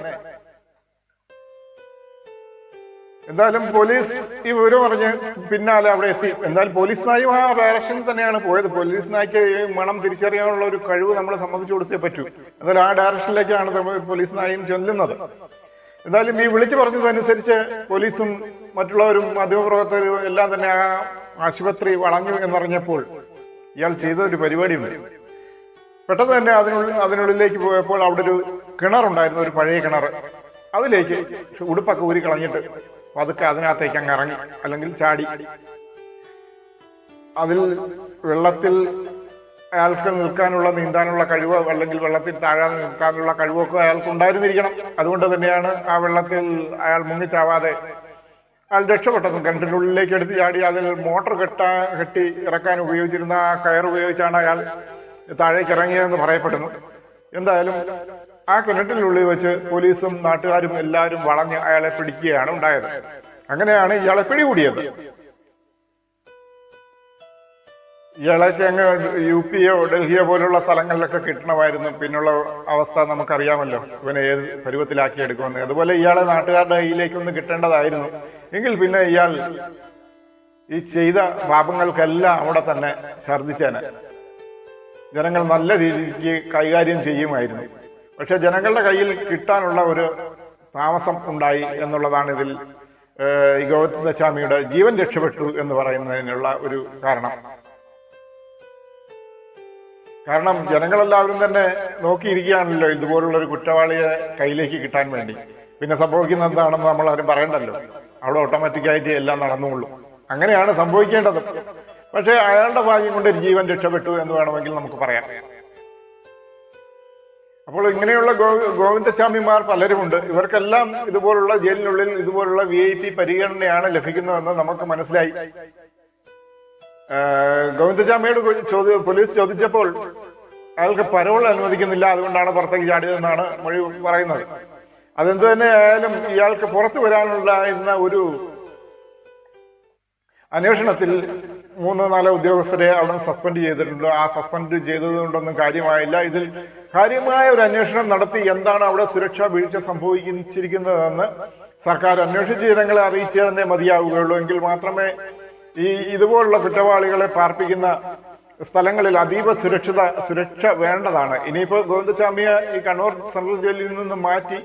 എന്തായാലും പോലീസ് ഈ വിവരം പറഞ്ഞ് പിന്നാലെ അവിടെ എത്തി. എന്തായാലും പോലീസ് നായും ആ ഡയറക്ഷനിൽ തന്നെയാണ് പോയത്. പോലീസ് നായ്ക്ക് മണം തിരിച്ചറിയാനുള്ള ഒരു കഴിവ് നമ്മൾ സമ്മതിച്ചു കൊടുത്തേ പറ്റൂ. എന്തായാലും ആ ഡയറക്ഷനിലേക്കാണ് പോലീസ് നായും ചെല്ലുന്നത്. എന്തായാലും ഈ വിളിച്ചു പറഞ്ഞതനുസരിച്ച് പോലീസും മറ്റുള്ളവരും മാധ്യമപ്രവർത്തകരും എല്ലാം തന്നെ ആ ആശുപത്രി വളഞ്ഞു എന്നറിഞ്ഞപ്പോൾ ഇയാൾ ചെയ്തൊരു പരിപാടിയുണ്ട്. പെട്ടെന്ന് തന്നെ അതിനുള്ളിലേക്ക് പോയപ്പോൾ അവിടെ ഒരു കിണറുണ്ടായിരുന്നു, ഒരു പഴയ കിണർ. അതിലേക്ക് ഉടുപ്പൊക്കെ ഊരി കളഞ്ഞിട്ട് പതുക്കെ അതിനകത്തേക്ക് അങ്ങ് ഇറങ്ങി, അല്ലെങ്കിൽ ചാടി. അതിൽ വെള്ളത്തിൽ അയാൾക്ക് നീന്താനുള്ള കഴിവോ അല്ലെങ്കിൽ വെള്ളത്തിൽ താഴാൻ നിൽക്കാനുള്ള കഴിവൊക്കെ അയാൾക്ക് ഉണ്ടായിരുന്നിരിക്കണം. അതുകൊണ്ട് തന്നെയാണ് ആ വെള്ളത്തിൽ അയാൾ മുങ്ങിച്ചാവാതെ അയാൾ രക്ഷപ്പെട്ടതും. കിണറ്റിനുള്ളിലേക്ക് എടുത്ത് ചാടി അതിൽ മോട്ടോർ കെട്ടി ഇറക്കാൻ ഉപയോഗിച്ചിരുന്ന ആ കയർ ഉപയോഗിച്ചാണ് അയാൾ താഴേക്ക് ഇറങ്ങിയതെന്ന് പറയപ്പെടുന്നു. എന്തായാലും ആ കിണറ്റിനുള്ളിൽ വെച്ച് പോലീസും നാട്ടുകാരും എല്ലാവരും വളഞ്ഞ് അയാളെ പിടിക്കുകയാണ് ഉണ്ടായത്. അങ്ങനെയാണ് ഇയാളെ പിടികൂടിയത്. ഇയാളൊക്കെ അങ്ങ് UP-യോ ഡൽഹിയോ പോലുള്ള സ്ഥലങ്ങളിലൊക്കെ കിട്ടണമായിരുന്നു. പിന്നുള്ള അവസ്ഥ നമുക്കറിയാമല്ലോ, ഇവനെ ഏത് പരുവത്തിലാക്കി എടുക്കുമെന്ന്. അതുപോലെ ഇയാളെ നാട്ടുകാരുടെ കയ്യിലേക്കൊന്ന് കിട്ടേണ്ടതായിരുന്നു. എങ്കിൽ പിന്നെ ഇയാൾ ഈ ചെയ്ത പാപങ്ങൾക്കെല്ലാം അവിടെ തന്നെ ഛർദ്ദിച്ചേനെ. ജനങ്ങൾ നല്ല രീതിക്ക് കൈകാര്യം ചെയ്യുമായിരുന്നു. പക്ഷെ ജനങ്ങളുടെ കയ്യിൽ കിട്ടാനുള്ള ഒരു താമസം ഉണ്ടായി എന്നുള്ളതാണ് ഇതിൽ ഈ ഗോവിന്ദസ്വാമിയുടെ ജീവൻ രക്ഷപ്പെട്ടു എന്ന് പറയുന്നതിനുള്ള ഒരു കാരണം ജനങ്ങളെല്ലാവരും തന്നെ നോക്കിയിരിക്കുകയാണല്ലോ ഇതുപോലുള്ള ഒരു കുറ്റവാളിയെ കയ്യിലേക്ക് കിട്ടാൻ വേണ്ടി. പിന്നെ സംഭവിക്കുന്നത് എന്താണെന്ന് നമ്മൾ ആരും പറയണ്ടല്ലോ, അവിടെ ഓട്ടോമാറ്റിക്കായിട്ട് എല്ലാം നടന്നുകൊള്ളും. അങ്ങനെയാണ് സംഭവിക്കേണ്ടത്. പക്ഷെ അയാളുടെ ഭാഗ്യം കൊണ്ട് ജീവൻ രക്ഷപ്പെട്ടു എന്ന് വേണമെങ്കിൽ നമുക്ക് പറയാം. അപ്പോൾ ഇങ്ങനെയുള്ള ഗോവിന്ദസ്വാമിമാർ പലരുമുണ്ട്. ഇവർക്കെല്ലാം ഇതുപോലുള്ള ജയിലിനുള്ളിൽ ഇതുപോലുള്ള VIP പരിഗണനയാണ് ലഭിക്കുന്നതെന്ന് നമുക്ക് മനസ്സിലായി. ഗോവിന്ദസ്വാമിയോട് പോലീസ് ചോദിച്ചപ്പോൾ അയാൾക്ക് പരോൾ അനുവദിക്കുന്നില്ല, അതുകൊണ്ടാണ് പുറത്തേക്ക് ചാടിയതെന്നാണ് മൊഴി പറയുന്നത്. അതെന്ത് തന്നെ ആയാലും ഇയാൾക്ക് പുറത്തു വരാനുണ്ടായിരുന്ന ഒരു അന്വേഷണത്തിൽ 3-4 ഉദ്യോഗസ്ഥരെ അവിടെ സസ്പെൻഡ് ചെയ്തിട്ടുണ്ട്. ആ സസ്പെൻഡ് ചെയ്തത് കൊണ്ടൊന്നും കാര്യമായില്ല. ഇതിൽ കാര്യമായ ഒരു അന്വേഷണം നടത്തി എന്താണ് അവിടെ സുരക്ഷാ വീഴ്ച സംഭവിച്ചിരിക്കുന്നതെന്ന് സർക്കാർ അന്വേഷിച്ച് ജനങ്ങളെ അറിയിച്ചേ തന്നെ മതിയാവുകയുള്ളൂ. എങ്കിൽ മാത്രമേ ഇതുപോലുള്ള കുറ്റവാളികളെ പാർപ്പിക്കുന്ന സ്ഥലങ്ങളിൽ അതീവ സുരക്ഷ വേണ്ടതാണ്. ഇനിയിപ്പോ ഗോവിന്ദസ്വാമിയെ ഈ കണ്ണൂർ സെൻട്രൽ ജയിലിൽ നിന്ന് മാറ്റി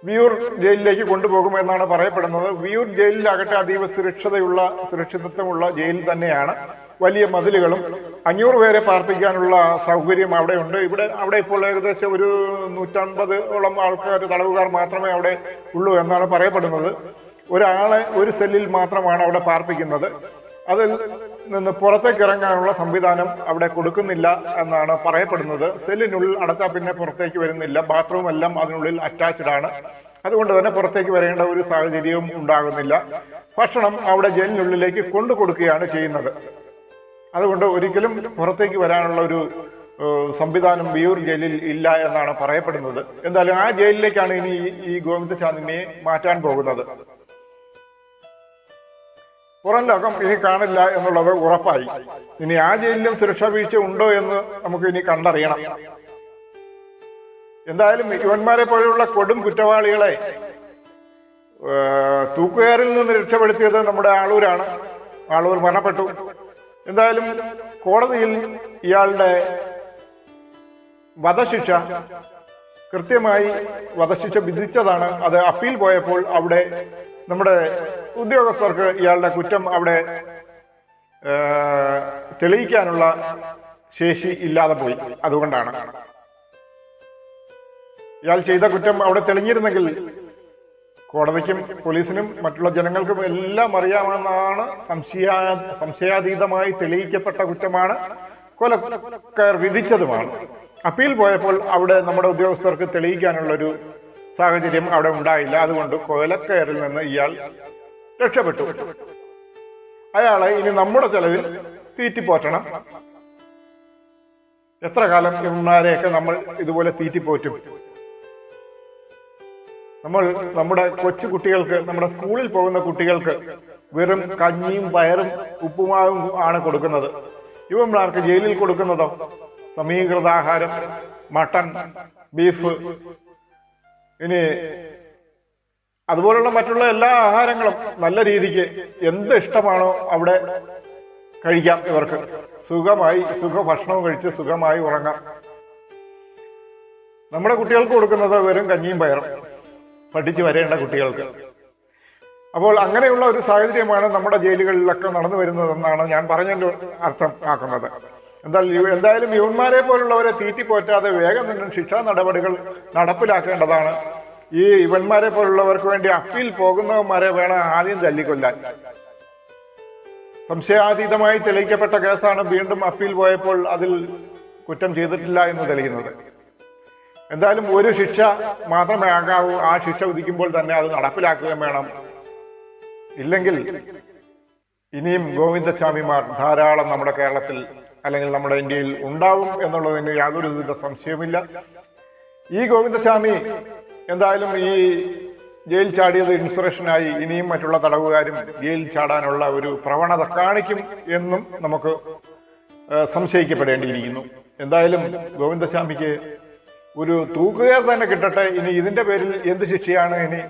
വിയൂർ ജയിലിലേക്ക് കൊണ്ടുപോകുമെന്നാണ് പറയപ്പെടുന്നത്. വിയൂർ ജയിലിലാകട്ടെ അതീവ സുരക്ഷിതത്വമുള്ള ജയിൽ തന്നെയാണ്. വലിയ മതിലുകളും 500 പേരെ പാർപ്പിക്കാനുള്ള സൗകര്യം അവിടെയുണ്ട്. അവിടെ ഇപ്പോൾ ഏകദേശം ഒരു 150ഓളം തടവുകാർ മാത്രമേ അവിടെ ഉള്ളൂ എന്നാണ് പറയപ്പെടുന്നത്. ഒരാളെ ഒരു സെല്ലിൽ മാത്രമാണ് അവിടെ പാർപ്പിക്കുന്നത്. അതിൽ നിന്ന് പുറത്തേക്ക് ഇറങ്ങാനുള്ള സംവിധാനം അവിടെ കൊടുക്കുന്നില്ല എന്നാണ് പറയപ്പെടുന്നത്. സെല്ലിനുള്ളിൽ അടച്ചാൽ പിന്നെ പുറത്തേക്ക് വരുന്നില്ല. ബാത്റൂം എല്ലാം അതിനുള്ളിൽ അറ്റാച്ച്ഡ് ആണ്. അതുകൊണ്ട് തന്നെ പുറത്തേക്ക് വരേണ്ട ഒരു സാഹചര്യവും ഉണ്ടാകുന്നില്ല. ഭക്ഷണം അവിടെ ജയിലിനുള്ളിലേക്ക് കൊണ്ടു കൊടുക്കുകയാണ് ചെയ്യുന്നത്. അതുകൊണ്ട് ഒരിക്കലും പുറത്തേക്ക് വരാനുള്ള ഒരു സംവിധാനം വിയൂർ ജയിലിൽ ഇല്ല എന്നാണ് പറയപ്പെടുന്നത്. എന്തായാലും ആ ജയിലിലേക്കാണ് ഇനി ഈ ഗോവിന്ദസ്വാമിയെ മാറ്റാൻ പോകുന്നത്. പുറം ലോകം ഇനി കാണില്ല എന്നുള്ളത് ഉറപ്പായി. ഇനി ആ ജയിലിലും സുരക്ഷാ വീഴ്ച ഉണ്ടോ എന്ന് നമുക്ക് ഇനി കണ്ടറിയണം. എന്തായാലും ഇവന്മാരെ പോലെയുള്ള കൊടും കുറ്റവാളികളെ തൂക്കുകയറിൽ നിന്ന് രക്ഷപ്പെടുത്തിയത് നമ്മുടെ ആളൂരാണ്. ആളൂർ മരണപ്പെട്ടു. എന്തായാലും കോടതിയിൽ ഇയാളുടെ വധശിക്ഷ കൃത്യമായി വിധിച്ചതാണ്. അത് അപ്പീൽ പോയപ്പോൾ അവിടെ നമ്മുടെ ഉദ്യോഗസ്ഥർക്ക് ഇയാളുടെ കുറ്റം അവിടെ തെളിയിക്കാനുള്ള ശേഷി ഇല്ലാതെ പോയി. അതുകൊണ്ടാണ് ഇയാൾ ചെയ്ത കുറ്റം അവിടെ തെളിഞ്ഞിരുന്നെങ്കിൽ കോടതിക്കും പോലീസിനും മറ്റുള്ള ജനങ്ങൾക്കും എല്ലാം അറിയാമെന്നാണ്. സംശയാതീതമായി തെളിയിക്കപ്പെട്ട കുറ്റമാണ്, കൊലക്കയർ വിധിച്ചതുമാണ്. അപ്പീൽ പോയപ്പോൾ അവിടെ നമ്മുടെ ഉദ്യോഗസ്ഥർക്ക് തെളിയിക്കാനുള്ളൊരു സാഹചര്യം അവിടെ ഉണ്ടായില്ല. അതുകൊണ്ട് കൊലക്കയറിൽ നിന്ന് ഇയാൾ രക്ഷപ്പെട്ടു. അയാളെ ഇനി നമ്മുടെ ചെലവിൽ തീറ്റിപ്പോറ്റണം. എത്ര കാലം ഇവന്മാരെയൊക്കെ നമ്മൾ ഇതുപോലെ തീറ്റിപ്പോറ്റും? നമ്മൾ നമ്മുടെ കൊച്ചു കുട്ടികൾക്ക്, നമ്മുടെ സ്കൂളിൽ പോകുന്ന കുട്ടികൾക്ക് വെറും കഞ്ഞിയും പയറും ഉപ്പുമാവും ആണ് കൊടുക്കുന്നത്. ഇവന്മാർക്ക് ജയിലിൽ കൊടുക്കുന്നതോ സമീകൃതാഹാരം, മട്ടൺ, ബീഫ്, ഇനി അതുപോലുള്ള മറ്റുള്ള എല്ലാ ആഹാരങ്ങളും നല്ല രീതിക്ക് എന്ത് ഇഷ്ടമാണോ അവിടെ കഴിക്കാം. ഇവർക്ക് സുഖമായി സുഖഭക്ഷണവും കഴിച്ച് സുഖമായി ഉറങ്ങാം. നമ്മുടെ കുട്ടികൾക്ക് കൊടുക്കുന്നത് വെറും കഞ്ഞിയും പയറും, പഠിച്ചു വരേണ്ട കുട്ടികൾക്ക്. അപ്പോൾ അങ്ങനെയുള്ള ഒരു സാഹചര്യമാണ് നമ്മുടെ ജയിലുകളിലൊക്കെ നടന്നു വരുന്നതെന്നാണ് ഞാൻ പറഞ്ഞതിന്റെ അർത്ഥം ആക്കുന്നത്. എന്തായാലും യുവന്മാരെ പോലുള്ളവരെ തീറ്റിപ്പോറ്റാതെ വേഗം തന്നെ ശിക്ഷാ നടപടികൾ നടപ്പിലാക്കേണ്ടതാണ്. ഈ ഇവന്മാരെ പോലുള്ളവർക്ക് വേണ്ടി അപ്പീൽ പോകുന്നവന്മാരെ വേണം ആദ്യം തല്ലിക്കൊല്ലാൻ. സംശയാതീതമായി തെളിയിക്കപ്പെട്ട കേസാണ് വീണ്ടും അപ്പീൽ പോയപ്പോൾ അതിൽ കുറ്റം ചെയ്തിട്ടില്ല എന്ന് തെളിയുന്നത്. എന്തായാലും ഒരു ശിക്ഷ മാത്രമേ ആകാവൂ. ആ ശിക്ഷ വിധിക്കുമ്പോൾ തന്നെ അത് നടപ്പിലാക്കുകയും വേണം. ഇല്ലെങ്കിൽ ഇനിയും ഗോവിന്ദസ്വാമിമാർ ധാരാളം നമ്മുടെ കേരളത്തിൽ അല്ലെങ്കിൽ നമ്മുടെ ഇന്ത്യയിൽ ഉണ്ടാവും എന്നുള്ളതിന് യാതൊരു വിധ സംശയവുമില്ല. ഈ ഗോവിന്ദസ്വാമി എന്തായാലും ഈ ജയിൽ ചാടിയത് ഇൻസ്പിറേഷനായി ഇനിയും മറ്റുള്ള തടവുകാരും ജയിൽ ചാടാനുള്ള ഒരു പ്രവണത കാണിക്കും എന്നും നമുക്ക് സംശയിക്കപ്പെടേണ്ടിയിരിക്കുന്നു. എന്തായാലും ഗോവിന്ദസ്വാമിക്ക് ഒരു തൂക്കുകയർ തന്നെ കിട്ടട്ടെ. ഇനി ഇതിന്റെ പേരിൽ എന്ത് ശിക്ഷയാണ് ഇനി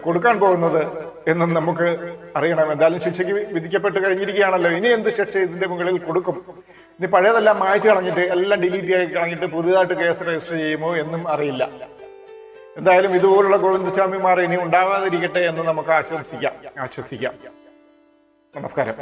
കൊടുക്കാൻ പോകുന്നത് എന്നും നമുക്ക് അറിയണം. എന്തായാലും ശിക്ഷയ്ക്ക് വിധിക്കപ്പെട്ട് കഴിഞ്ഞിരിക്കുകയാണല്ലോ. ഇനി എന്ത് ശിക്ഷ ഇതിന്റെ മുകളിൽ കൊടുക്കും? ഇനി പഴയതെല്ലാം മായ്ച്ചു കളഞ്ഞിട്ട് എല്ലാം ഡിലീറ്റ് ആക്കി കളഞ്ഞിട്ട് പുതിയതായിട്ട് കേസ് രജിസ്റ്റർ ചെയ്യുമോ എന്നും അറിയില്ല. എന്തായാലും ഇതുപോലുള്ള ഗോവിന്ദസ്വാമിമാർ ഇനി ഉണ്ടാവാതിരിക്കട്ടെ എന്ന് നമുക്ക് ആശ്വസിക്കാം. നമസ്കാരം.